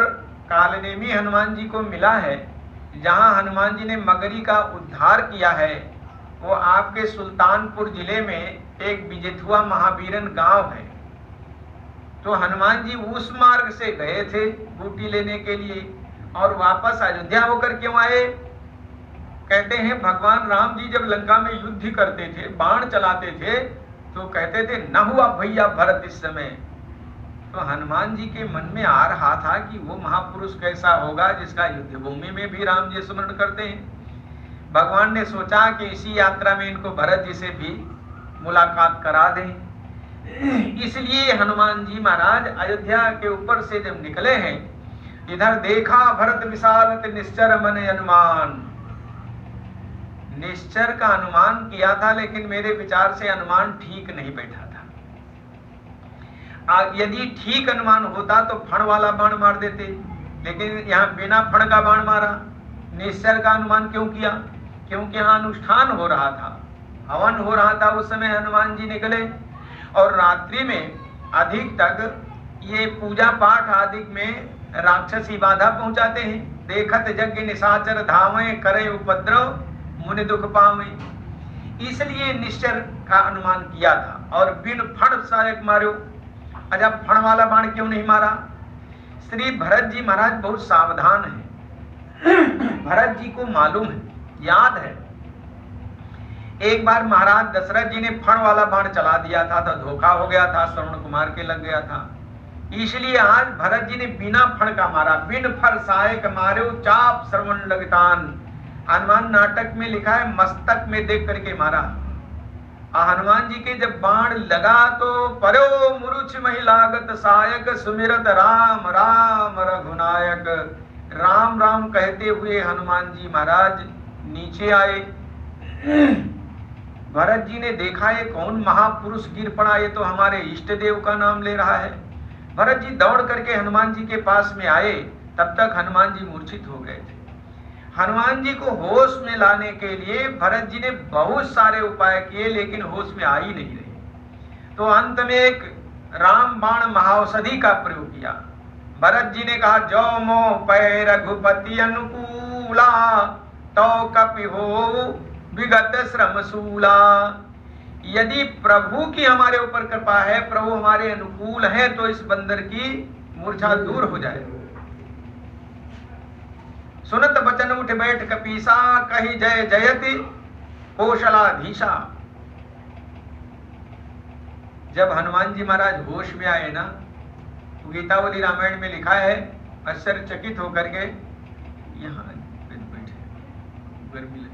Speaker 1: कालनेमी हनुमान जी को मिला है, जहां हनुमान जी ने मगरी का उद्धार किया है, वो आपके सुल्तानपुर जिले में एक बिजेथुआ महावीरन गांव है। तो हनुमान जी उस मार्ग से गए थे बूटी लेने के लिए और वापस अयोध्या होकर क्यों आए? कहते हैं भगवान राम जी जब लंका में युद्ध करते थे, बाण चलाते थे, तो कहते थे न हुआ भैया भरत इस समय। तो हनुमान जी के मन में आ रहा था कि वो महापुरुष कैसा होगा जिसका युद्ध भूमि में भी राम जी स्मरण करते हैं। भगवान ने सोचा कि इसी यात्रा में इनको भरत जी से भी मुलाकात करा दें। इसलिए हनुमान जी महाराज अयोध्या के ऊपर से जब निकले हैं, इधर देखा भरत विशाल निश्चर मन हनुमान। निश्चर का अनुमान किया था, लेकिन मेरे विचार से अनुमान ठीक नहीं बैठा था। यदि ठीक अनुमान होता तो फण वाला बाण मार देते, लेकिन यहाँ बिना फण का बाण मारा। निश्चर का अनुमान क्यों किया? क्योंकि यहाँ अनुष्ठान हो रहा था, हवन हो रहा था। उस समय हनुमान जी निकले और रात्रि में अधिक तक ये पूजा पाठ आदि में राक्षसी बाधा पहुंचाते हैं। देखत यज्ञ निशाचर धावे करे उपद्रव मुनि दुख पावे। इसलिए निश्चर का अनुमान किया था और बिन फण सायक मारो। अच्छा, फण वाला बाण क्यों नहीं मारा? श्री भरत जी महाराज बहुत सावधान हैं। भरत जी को मालूम है, याद है, एक बार महाराज दशरथ जी ने फण वाला बाण चला दिया था तो धोखा हो गया था, श्रवण कुमार के लग गया था। इसलिए आज भरत जी ने बिना फण का मारा। बिन फर सायक मारो चाप श्रवण लगतान। हनुमान नाटक में लिखा है मस्तक में देख करके मारा। हनुमान जी के जब बाण लगा तो परो मुरुच महिलागत सायक सुमिरत राम राम रघुनायक। राम राम कहते हुए हनुमान जी महाराज नीचे आए। भरत जी ने देखा ये कौन महापुरुष गिर पड़ा, ये तो हमारे इष्ट देव का नाम ले रहा है। भरत जी दौड़ करके हनुमान जी के पास में आए, तब तक हनुमान जी मूर्छित हो गए थे। हनुमान जी को होश में लाने के लिए भरत जी ने बहुत सारे उपाय किए, लेकिन होश में आ ही नहीं रहे। तो अंत में एक राम बाण महाऔषधि का प्रयोग किया। भरत जी ने कहा जो मो पै रघुपति अनुकूला तो कपि हो विगत श्रम सूला। यदि प्रभु की हमारे ऊपर कृपा है, प्रभु हमारे अनुकूल है, तो इस बंदर की मूर्छा दूर हो जाए। सुनत बचन उठ बैठ कपीसा, कही जय जयति कौशलाधीशा। जब हनुमान जी महाराज होश में आए ना, गीतावली रामायण में लिखा है आश्चर्यचकित होकर के यहाँ बैठे, गर्मी लगी।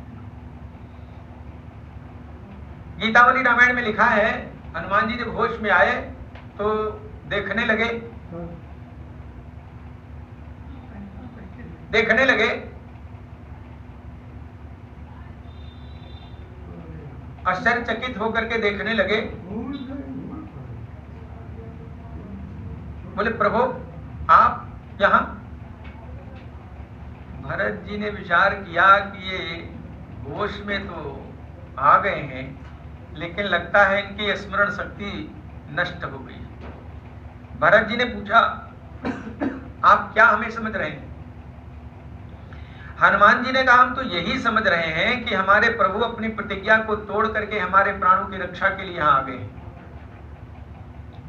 Speaker 1: गीतावली रामायण में लिखा है हनुमान जी जब होश में आए तो देखने लगे आश्चर्यचकित होकर के देखने लगे। बोले प्रभु आप यहाँ? भरत जी ने विचार किया कि ये होश में तो आ गए हैं, लेकिन लगता है इनकी स्मरण शक्ति नष्ट हो गई। भरत जी ने पूछा आप क्या हमें समझ रहे हैं? हनुमान जी ने कहा हम तो यही समझ रहे हैं कि हमारे प्रभु अपनी प्रतिज्ञा को तोड़ करके हमारे प्राणों की रक्षा के लिए यहाँ आ गए।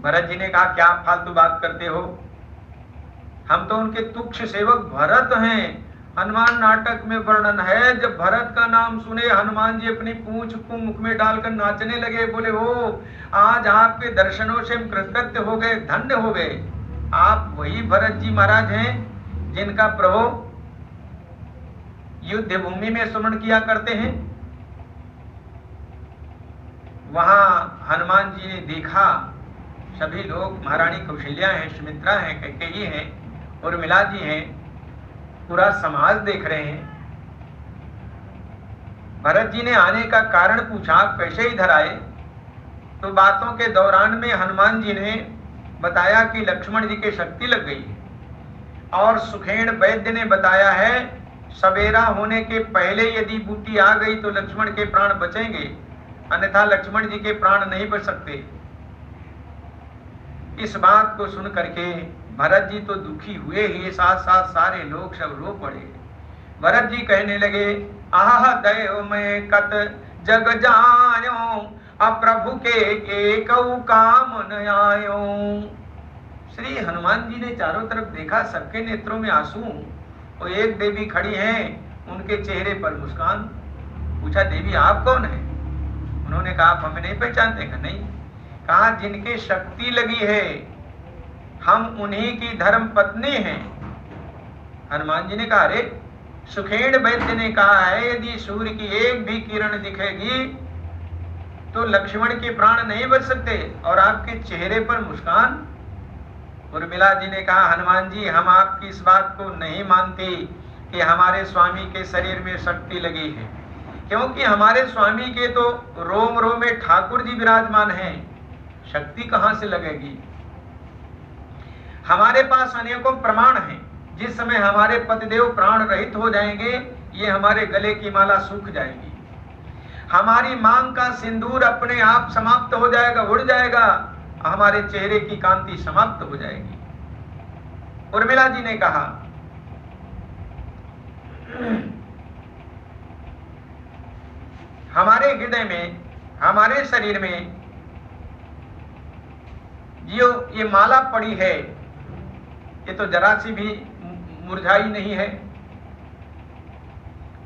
Speaker 1: भरत जी ने कहा क्या फालतू बात करते हो, हम तो उनके तुच्छ सेवक भरत हैं। हनुमान नाटक में वर्णन है जब भरत का नाम सुने हनुमान जी अपनी पूंछ को मुख में डालकर नाचने लगे। बोले ओ आज आपके दर्शनों से हम कृतज्ञ हो गए, धन्य हो गए। आप वही भरत जी महाराज हैं जिनका प्रभु युद्ध भूमि में स्मरण किया करते हैं। वहां हनुमान जी ने देखा, सभी लोग, महारानी कौशल्या हैं, सुमित्रा हैं, कैकेयी हैं, उर्मिला जी हैं, पूरा समाज देख रहे हैं। भरत जी ने आने का कारण पूछा, कैसे इधर आए? तो बातों के दौरान में हनुमान जी ने बताया कि लक्ष्मण जी के शक्ति लग गई है। और सुखेण वैद्य ने बताया है, सवेरा होने के पहले यदि बूटी आ गई तो लक्ष्मण के प्राण बचेंगे, अन्यथा लक्ष्मण जी के प्राण नहीं बच सकते। इस बात को सुन करके भरत जी तो दुखी हुए ही, साथ साथ सारे लोग सब रो पड़े। भरत जी कहने लगे, आह दैव मैं कत जग जायो, अप्रभु के एकौ काम न आयो। श्री हनुमान जी ने चारों तरफ देखा, सबके नेत्रों में आंसू, और एक देवी खड़ी हैं, उनके चेहरे पर मुस्कान। पूछा, देवी आप कौन है? उन्होंने कहा, आप हमें नहीं पहचानते? कहा नहीं। कहा, जिनके शक्ति लगी है हम उन्हीं की धर्म पत्नी हैं। हनुमान जी ने कहा, अरे सुखेण वैद्य ने कहा है, यदि सूर्य की एक भी किरण दिखेगी तो लक्ष्मण के प्राण नहीं बच सकते, और आपके चेहरे पर मुस्कान। उर्मिला जी ने कहा, हनुमान जी हम आपकी इस बात को नहीं मानती कि हमारे स्वामी के शरीर में शक्ति लगी है, क्योंकि हमारे स्वामी के तो रोम रोम में ठाकुर जी विराजमान हैं, शक्ति कहां से लगेगी? हमारे पास अनेकों प्रमाण हैं, जिस समय हमारे पतिदेव प्राण रहित हो जाएंगे, ये हमारे गले की माला सूख जाएगी, हमारी मांग का सिंदूर अपने आप समाप्त हो जाएगा, उड़ जाएगा, हमारे चेहरे की कांति समाप्त हो जाएगी। उर्मिला जी ने कहा, हमारे हृदय में, हमारे शरीर में जो ये माला पड़ी है, ये तो जरा सी भी मुरझाई नहीं है।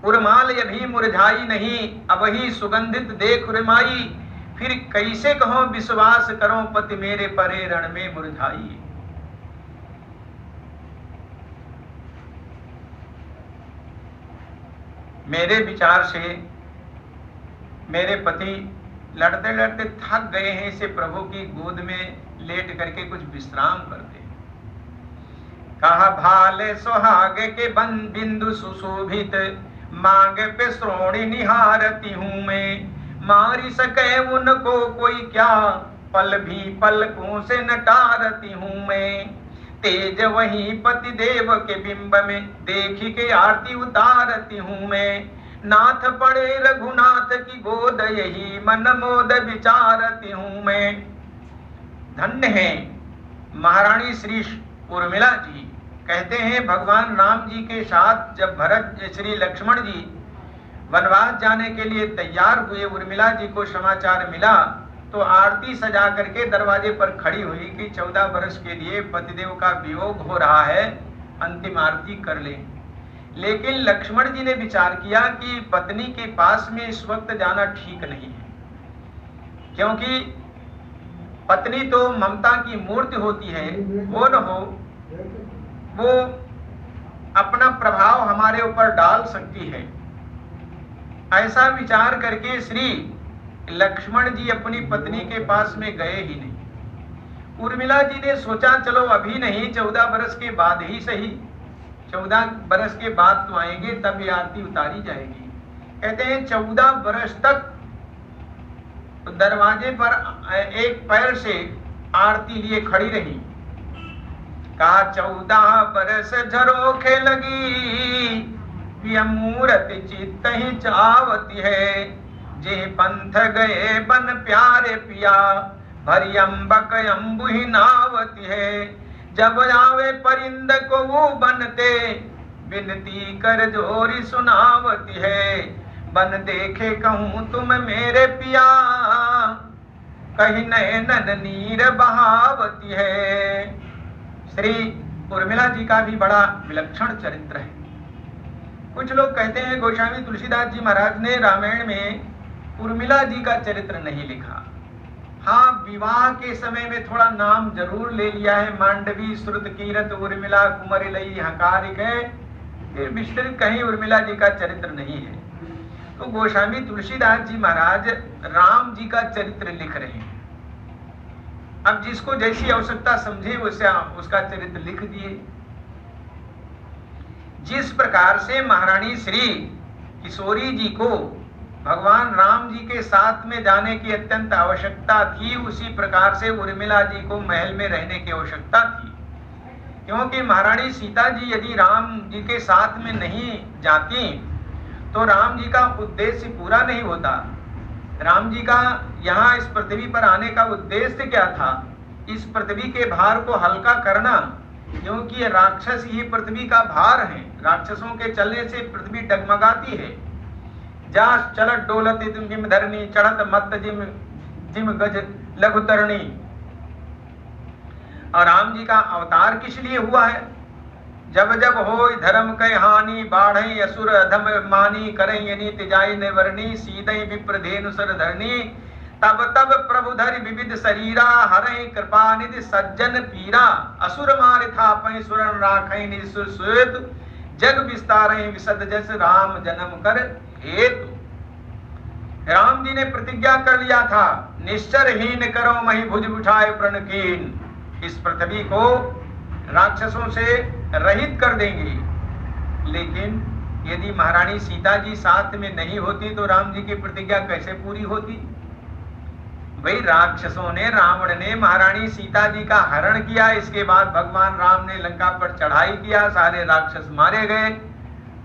Speaker 1: उर्माल ये भी मुरझाई नहीं, अब ही सुगंधित देख उर्माई, फिर कैसे कहो विश्वास करो पति मेरे परे रण में मुरझाई। मेरे विचार से मेरे पति लड़ते लड़ते थक गए हैं, इसे प्रभु की गोद में लेट करके कुछ विश्राम करते। कहा, भाले सुहागे के बिंदु सुशोभित, मांग पे श्रोणी निहारती हूं मैं, मारी सके उनको कोई क्या, पल भी पलकों से नटारती हूं मैं, तेज वही पति देव के बिंब में, देखी के आरती उतारती हूं मैं, नाथ पड़े रघुनाथ की गोद, यही मन मोद विचारती हूं मैं। धन्य है महारानी श्री उर्मिला जी। कहते हैं, भगवान राम जी के साथ जब भरत श्री लक्ष्मण जी वनवास जाने के लिए तैयार हुए, उर्मिला जी को समाचार मिला तो आरती सजा करके दरवाजे पर खड़ी हुई कि 14 वर्ष के लिए पतिदेव का वियोग हो रहा है, अंतिम आरती कर ले। लेकिन लक्ष्मण जी ने विचार किया कि पत्नी के पास में इस वक्त जाना ठीक नहीं है, क्योंकि पत्नी तो ममता की मूर्ति होती है, वो न हो वो अपना प्रभाव हमारे ऊपर डाल सकती है। ऐसा विचार करके श्री लक्ष्मण जी अपनी पत्नी के पास में गए ही नहीं। उर्मिला जी ने सोचा, चलो अभी नहीं, 14 वर्ष के बाद ही सही, 14 वर्ष के बाद तो आएंगे, तब ये आरती उतारी जाएगी। कहते हैं 14 वर्ष तक तो दरवाजे पर एक पैर से आरती लिए खड़ी रही। कहा, 14 वर्ष झरोखे लगी, मूरत चित्त ही चावती है, जे पंथ गए बन प्यारे पिया, भरी अम्बक अम्बु ही नावती है, जब आवे परिंद को वो बनते, विनती कर जोरी सुनावती है, बन देखे कहूँ तुम मेरे पिया, कहीं नयन नीर बहावती है। श्री उर्मिला जी का भी बड़ा विलक्षण चरित्र है। कुछ लोग कहते हैं गोस्वामी तुलसीदास जी महाराज ने रामायण में उर्मिला जी का चरित्र नहीं लिखा। हाँ, विवाह के समय में थोड़ा नाम जरूर ले लिया है, मांडवी श्रुत कीरत उर्मिला कुमरिलई हकारिक है, फिर विस्तृत कहीं उर्मिला जी का चरित्र नहीं है। तो गोस्वामी तुलसीदास जी महाराज राम जी का चरित्र लिख रहे हैं। अब जिसको जैसी आवश्यकता समझे वैसे उसका चरित्र लिख दिए। जिस प्रकार से महारानी श्री किशोरी जी को भगवान राम जी के साथ में जाने की अत्यंत आवश्यकता थी, उसी प्रकार से उर्मिला जी को महल में रहने की आवश्यकता थी। क्योंकि महारानी सीता जी यदि राम जी के साथ में नहीं जाती तो राम जी का उद्देश्य पूरा नहीं होता। राम जी का यहाँ इस पृथ्वी पर आने का उद्देश्य क्या था? इस पृथ्वी के भार को हल्का करना, क्योंकि राक्षस ही पृथ्वी का भार है। राक्षसों के चलने से पृथ्वी डगमगाती है। जा चलत डोलत जिम धरनी, चढ़त मत जिम जिम गज लघुतरणी। और राम जी का अवतार किस लिए हुआ है? जब जब हो धर्म कह हानि, बाढ़ई असुर अधम मानी, करई नीति जाई निवरणी, सीधई विप्र धेनु सर धरणी। तब तब प्रभु धरि विविध शरीरा, हरई कृपा निधि सज्जन पीरा। असुर मारे थापई सुरन राखई निसुर श्वेत, जग विस्तारई विशद जस राम जन्म कर हेतु। राम जी ने प्रतिज्ञा कर लिया था, निश्चरहीन करो मही भुज उठाए प्रण कीन। इस पृथ्वी को राक्षसों से रहित कर देंगे। लेकिन यदि महारानी सीता जी साथ में नहीं होती तो राम जी की प्रतिज्ञा कैसे पूरी होती? भाई राक्षसों ने, रावण ने महारानी सीता जी का हरण किया। इसके बाद भगवान राम ने लंका पर चढ़ाई किया, सारे राक्षस मारे गए।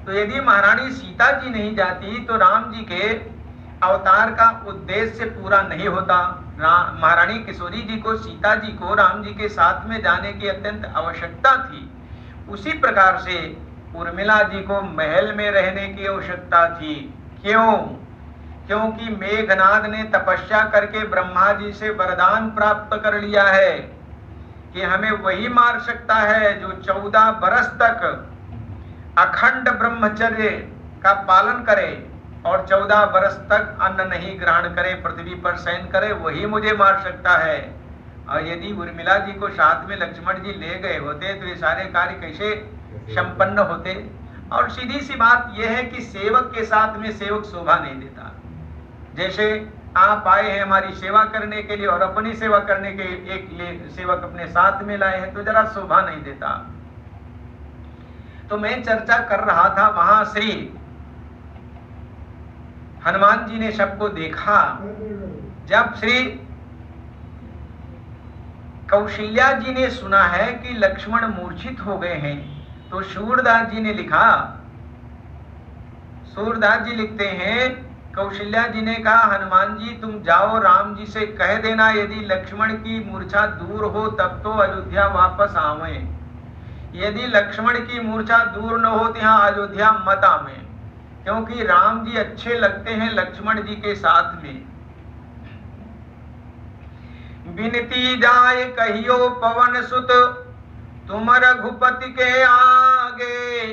Speaker 1: तो यदि महारानी सीता जी नहीं जाती तो राम जी के अवतार का उद्देश्य पूरा नहीं होता। महारानी किशोरी जी को, सीता जी को राम जी के साथ में जाने की अत्यंत आवश्यकता थी। उसी प्रकार से उर्मिला जी को महल में रहने की आवश्यकता थी। क्यों? क्योंकि मेघनाद ने तपस्या करके ब्रह्मा जी से वरदान प्राप्त कर लिया है कि हमें वही मार सकता है जो 14 बरस तक अखंड ब्रह्मचर्य का पालन करे और 14 बरस तक अन्न नहीं ग्रहण करे, पृथ्वी पर शयन करे, वही मुझे मार सकता है। और यदि उर्मिला जी को साथ में लक्ष्मण जी ले गए होते तो ये सारे कार्य कैसे संपन्न होते? और सीधी सी बात यह है कि सेवक के साथ में सेवक शोभा नहीं देता। जैसे आप आए हैं हमारी सेवा करने के लिए और अपनी सेवा करने के एक सेवक अपने साथ में लाए हैं तो जरा शोभा नहीं देता। तो मैं चर्चा कर रहा था, वहां श्री हनुमान जी ने सबको देखा। जब श्री कौशल्या जी ने सुना है कि लक्ष्मण मूर्छित हो गए हैं तो सूरदास जी ने लिखा, सूरदास जी लिखते हैं, कौशल्या जी ने कहा हनुमान जी तुम जाओ, राम जी से कह देना यदि लक्ष्मण की मूर्छा दूर हो तब तो अयोध्या वापस आवे, यदि लक्ष्मण की मूर्छा दूर न हो तो यहाँ अयोध्या मत आवे, क्योंकि राम जी अच्छे लगते हैं लक्ष्मण जी के साथ में। बिनती जाए कहियो पवन सुत तुम रघुपति के आगे,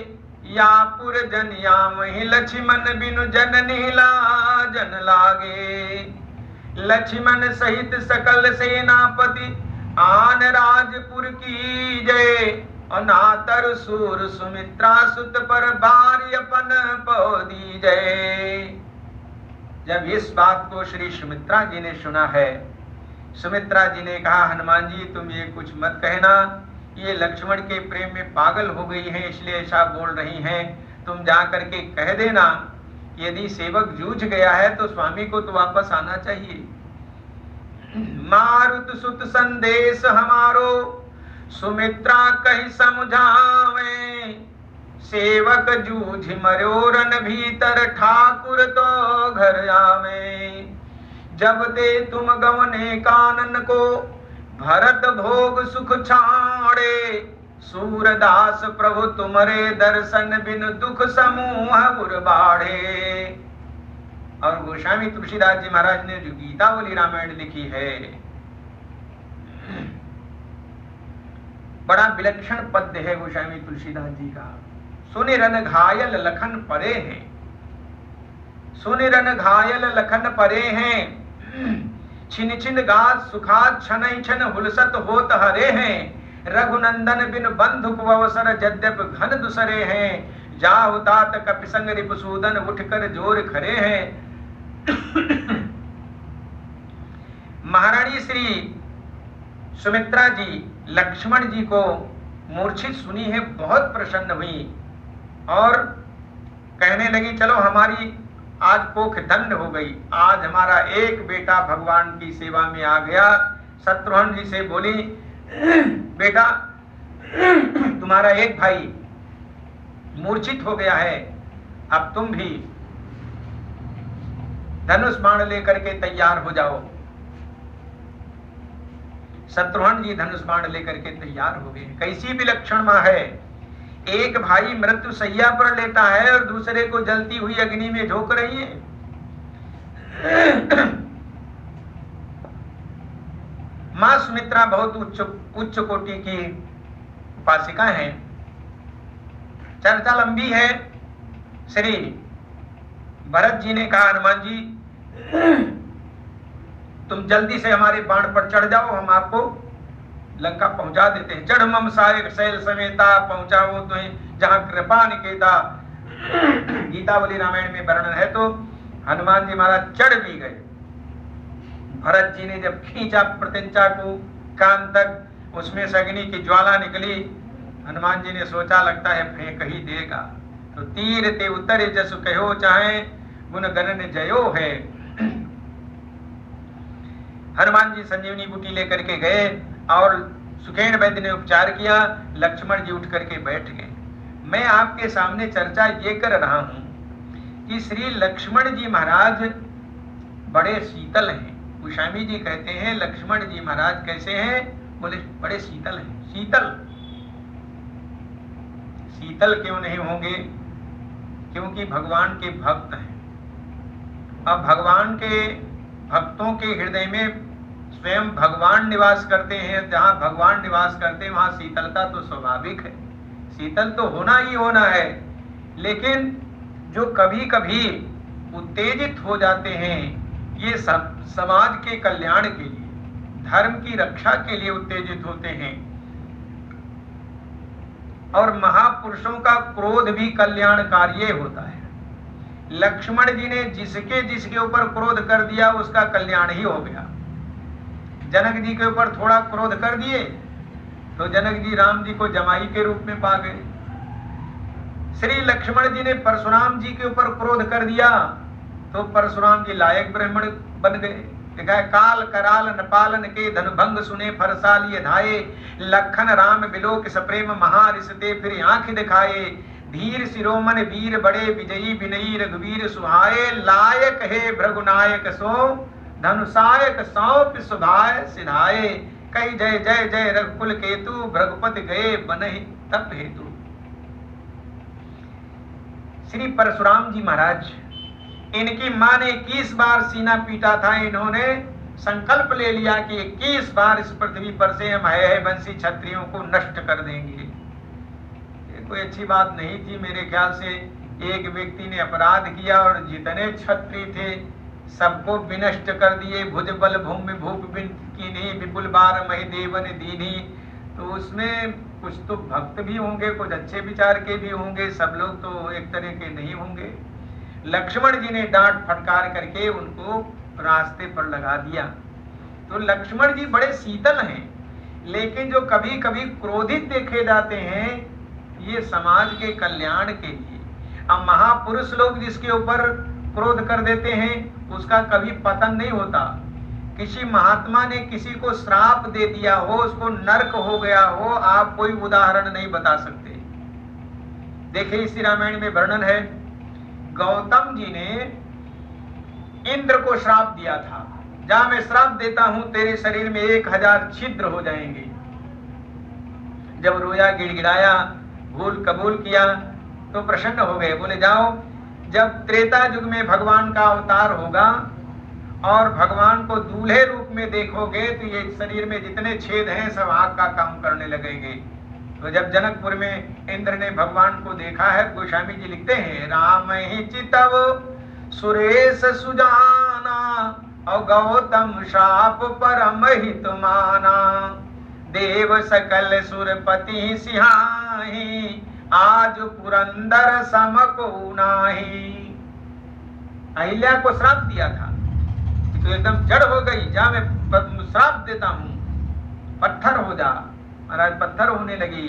Speaker 1: या पुर जनिया वही लक्ष्मण बिनु जननी लाजन लागे। लक्ष्मण सहित सकल सेनापति आन राजपुर की जय, अनातर सूर सुमित्रा सुत पर भार्य अपन पौदी जय। जब इस बात को श्री सुमित्रा जी ने सुना है, सुमित्रा जी ने कहा हनुमान जी तुम ये कुछ मत कहना, ये लक्ष्मण के प्रेम में पागल हो गई हैं इसलिए ऐसा बोल रही हैं, तुम जा करके कह देना यदि सेवक जूझ गया है तो स्वामी को तो वापस आना चाहिए। मारुत सुत संदेश हमारो सुमित्रा कही समझावे, सेवक जूझ मरोरन भीतर ठाकुर तो घर आवे। जब दे तुम गवने कानन को भरत भोग सुख छाड़े, सूरदास प्रभु तुम्हारे दर्शन बिन दुख समूह गुर बाढ़े। और गोस्वामी तुलसीदास जी महाराज ने जो गीतावली रामायण लिखी है, बड़ा विलक्षण पद्य है गोस्वामी तुलसीदास जी का। सुनि रन घायल लखन परे हैं, सुनि रन घायल लखन परे हैं, छिन छिन गात सुखात छन छन हुलसत होत हरे हैं। रघुनंदन बिन बंधु अवसर यद्यप घन दुसरे हैं, जाहु तात कपिसंग रिपुसूदन उठकर जोर खड़े हैं। महारानी श्री सुमित्रा जी लक्ष्मण जी को मूर्छित सुनी है, बहुत प्रसन्न हुई और कहने लगी चलो हमारी आज कोख दंड हो गई, आज हमारा एक बेटा भगवान की सेवा में आ गया। शत्रुघ्न जी से बोली बेटा तुम्हारा एक भाई मूर्छित हो गया है, अब तुम भी धनुष बाण लेकर के तैयार हो जाओ। शत्रुघ्न जी धनुष बाण लेकर के तैयार हो गए। कैसी विलक्षण मां है, एक भाई मृत्यु सैया पर लेटा है और दूसरे को जलती हुई अग्नि में झोंक रही है। मां सुमित्रा बहुत उच्च कोटि की उपासिका है। चर्चा लंबी है। श्री भरत जी ने कहा हनुमान जी तुम जल्दी से हमारे बाण पर चढ़ जाओ, हम आपको लंका पहुंचा देते हैं। चढ़ मम सायक शैल समेता पहुंचाओ तुम्हें जहां कृपा निकेता। गीतावली रामायण में वर्णन है। तो हनुमान जी महाराज चढ़ भी गए। भरत जी ने जब खींचा प्रत्यंचा को कान तक, उसमें से अग्नि की ज्वाला निकली। हनुमान जी ने सोचा लगता है फेंक ही देगा, तो तीर ते उतरे जसु कहो चाहे गुण गणन जयो है। हनुमान जी संजीवनी बूटी लेकर के गए और सुखेन वैद्य ने उपचार किया। लक्ष्मण जी उठ करके बैठ गए। मैं आपके सामने चर्चा ये कर रहा हूं कि श्री लक्ष्मण जी महाराज बड़े शीतल हैं। गोस्वामी जी कहते हैं लक्ष्मण जी महाराज कैसे हैं, बोले बड़े शीतल हैं। शीतल शीतल क्यों नहीं होंगे, क्योंकि भगवान के भक्त हैं। अब भगवान के भक्तों के हृदय में स्वयं भगवान निवास करते हैं। जहां भगवान निवास करते हैं वहां शीतलता तो स्वाभाविक है, शीतल तो होना ही होना है। लेकिन जो कभी कभी उत्तेजित हो जाते हैं, ये सब समाज के कल्याण के लिए, धर्म की रक्षा के लिए उत्तेजित होते हैं। और महापुरुषों का क्रोध भी कल्याणकारी होता है। लक्ष्मण जी ने जिसके जिसके ऊपर क्रोध कर दिया उसका कल्याण ही हो गया। जनक जी के ऊपर थोड़ा क्रोध कर दिए तो जनक जी राम जी को जमाई के रूप में पा गए। श्री लक्ष्मण जी ने परशुराम जी के ऊपर क्रोध कर दिया तो परशुराम जी लायक ब्राह्मण बन गए। देखा है, काल कराल नपालन के धन भंग सुने फरसालिए धाये, लखन राम बिलोक सप्रेम महारिसते फिर आंख दिखाए। धीर शिरोमन वीर बड़े विजयी विनयी रघुवीर सुहाए, लायक है भृगुनायक सो धनुषायक सौंप सुधाय सिधाए। कई जय जय जय रघुकुल केतु, भृगुपति गए बनहि तप हेतु। श्री परशुराम जी महाराज, इनकी मां ने 21 बार सीना पीटा था। इन्होंने संकल्प ले लिया कि 21 बार इस पृथ्वी पर से हम है वंशी क्षत्रियों को नष्ट कर देंगे। ये कोई अच्छी बात नहीं थी। मेरे ख्याल से एक व्यक्ति ने अपराध किया और जितने क्षत्रिय थे सबको विनष्ट कर दिए। भुज बल भूमि भूप कीन्ही, विपुल बार महि देवन दीन्ही। तो उसमें कुछ तो भक्त भी होंगे, कुछ अच्छे विचार के भी होंगे, सब लोग तो एक तरह के नहीं होंगे। लक्ष्मण जी ने डांट फटकार करके उनको रास्ते पर लगा दिया। तो लक्ष्मण जी बड़े शीतल हैं, लेकिन जो कभी कभी क्रोधित देखे जाते हैं ये समाज के कल्याण के लिए। अब महापुरुष लोग जिसके ऊपर क्रोध कर देते हैं उसका कभी पतन नहीं होता। किसी महात्मा ने किसी को श्राप दे दिया हो, उसको नरक हो गया हो, आप कोई उदाहरण नहीं बता सकते। देखिए इसी रामायण में वर्णन है, गौतम जी ने इंद्र को श्राप दिया था, जा मैं श्राप देता हूं तेरे शरीर में 1000 छिद्र हो जाएंगे। जब रोया गिड़गिड़ाया भूल कबूल किया तो प्रसन्न हो गए। बोले जाओ, जब त्रेता युग में भगवान का अवतार होगा और भगवान को दूल्हे रूप में देखोगे तो ये शरीर में जितने छेद हैं सब आग का काम करने लगेंगे। तो जब जनकपुर में इंद्र ने भगवान को देखा है, गोस्वामी जी लिखते हैं, राम ही चितव सुरेश सुजाना और गौतम शाप परम हित माना। देव सकल सुरपति सिहाही आज पुरंदर सम को नाही। अहिल्या को श्राप दिया था कि तू एकदम जड़ हो गई, जा मैं श्राप देता हूं, पत्थर हो जा। महाराज पत्थर होने लगी।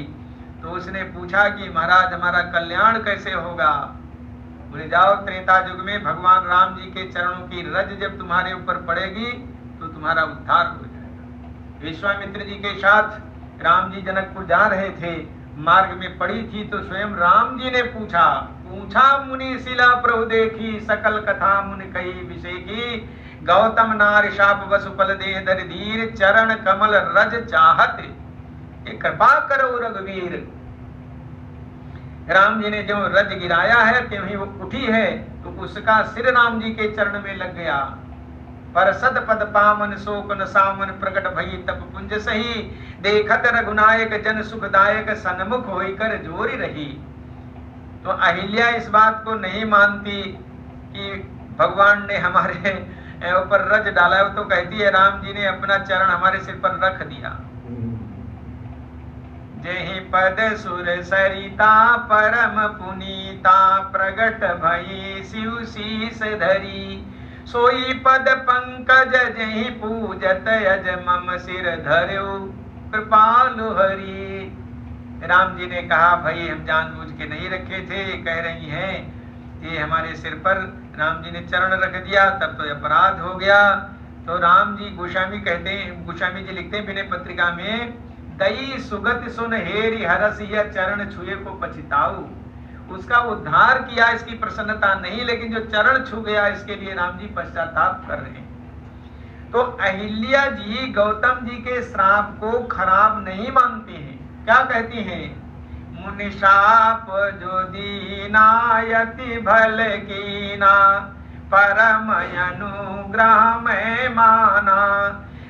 Speaker 1: तो उसने पूछा कि महाराज हमारा कल्याण कैसे होगा? बोले जाओ, त्रेता युग में भगवान राम जी के चरणों की रज जब तुम्हारे ऊपर पड़ेगी तो तुम्हारा उद्धार हो जाएगा। विश्वामित्र जी के साथ राम जी जनकपुर जा रहे थे, मार्ग में पड़ी थी तो स्वयं राम जी ने पूछा मुनि शिला प्रभु देखी, सकल कथा मुनि कही विषय की, गौतम नार शाप वसुपल दे दर धीर, चरण कमल रज चाहत, ये कृपा करो रघुवीर। राम जी ने जो रज गिराया है त्यों ही वो उठी है, तो उसका सिर राम जी के चरण में लग गया। पर सद पद पावन शोक न सावन, प्रकट भई तप पुंज सही, देखत रघुनायक जन सुखदायक, सन्मुख होई कर जोरी रही। तो अहिल्या इस बात को नहीं मानती कि भगवान ने हमारे ऊपर रज डाला है, तो कहती है राम जी ने अपना चरण हमारे सिर पर रख दिया। जेहि पद सुर सरिता परम पुनीता, प्रगट भई शिव शीस धरी, सोई पद पंकज जेहि पूजत यज मम सिर धर्यो कृपालु हरि। राम जी ने कहा भाई हम जानबूझ के नहीं रखे थे, कह रही हैं ये हमारे सिर पर राम जी ने चरण रख दिया, तब तो अपराध हो गया। तो राम जी गोस्वामी कहते हैं, गोस्वामी जी लिखते हैं विनय पत्रिका में, दई सुगत सुन हेरि हरस यह चरण छुए को पछताऊ। उसका उद्धार किया इसकी प्रसन्नता नहीं, लेकिन जो चरण छू गया इसके लिए राम जी पश्चाताप कर रहे हैं। तो अहिल्या जी गौतम जी के श्राप को खराब नहीं मानती हैं। क्या कहती हैं? मुनि शाप जो दीना यति भल कीना, परम अनुग्रह में माना,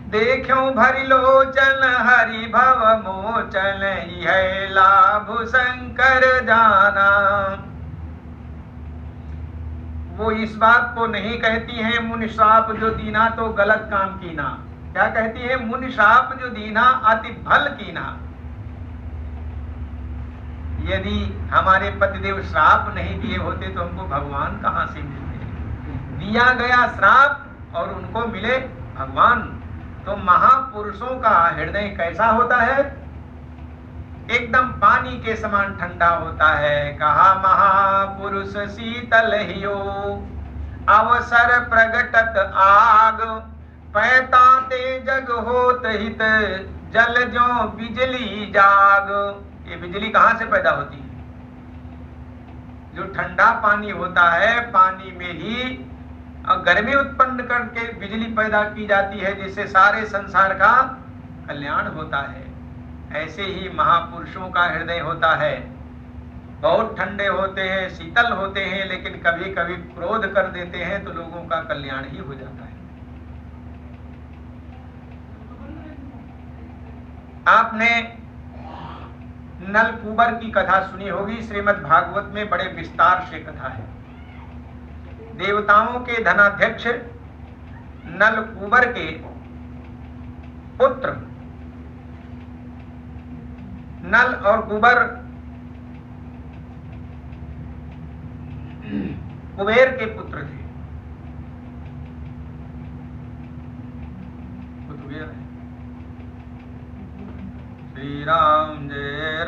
Speaker 1: देखो भरि लोचन हरि भव मोचन, यह लाभ शंकर जाना। वो इस बात को नहीं कहती है मुनि शाप जो दीना तो गलत काम कीना। क्या कहती है? मुनि शाप जो दीना अति भल कीना। यदि हमारे पतिदेव श्राप नहीं दिए होते तो हमको भगवान कहां से मिलते? दिया गया श्राप और उनको मिले भगवान। तो महापुरुषों का हृदय कैसा होता है? एकदम पानी के समान ठंडा होता है। कहा महापुरुष शीतल हियो, अवसर प्रगटत आग, पैता ते जग होत हित, जल जो बिजली जाग। ये बिजली कहां से पैदा होती है? जो ठंडा पानी होता है, पानी में ही गर्मी उत्पन्न करके बिजली पैदा की जाती है, जिससे सारे संसार का कल्याण होता है। ऐसे ही महापुरुषों का हृदय होता है। बहुत ठंडे होते हैं, शीतल होते हैं, लेकिन कभी कभी क्रोध कर देते हैं तो लोगों का कल्याण ही हो जाता है। आपने नलकूबर की कथा सुनी होगी, श्रीमद् भागवत में बड़े विस्तार से कथा है। देवताओं के धनाध्यक्ष नलकूबर के पुत्र, नल और कुबर कुबेर के पुत्र थे। श्री राम जय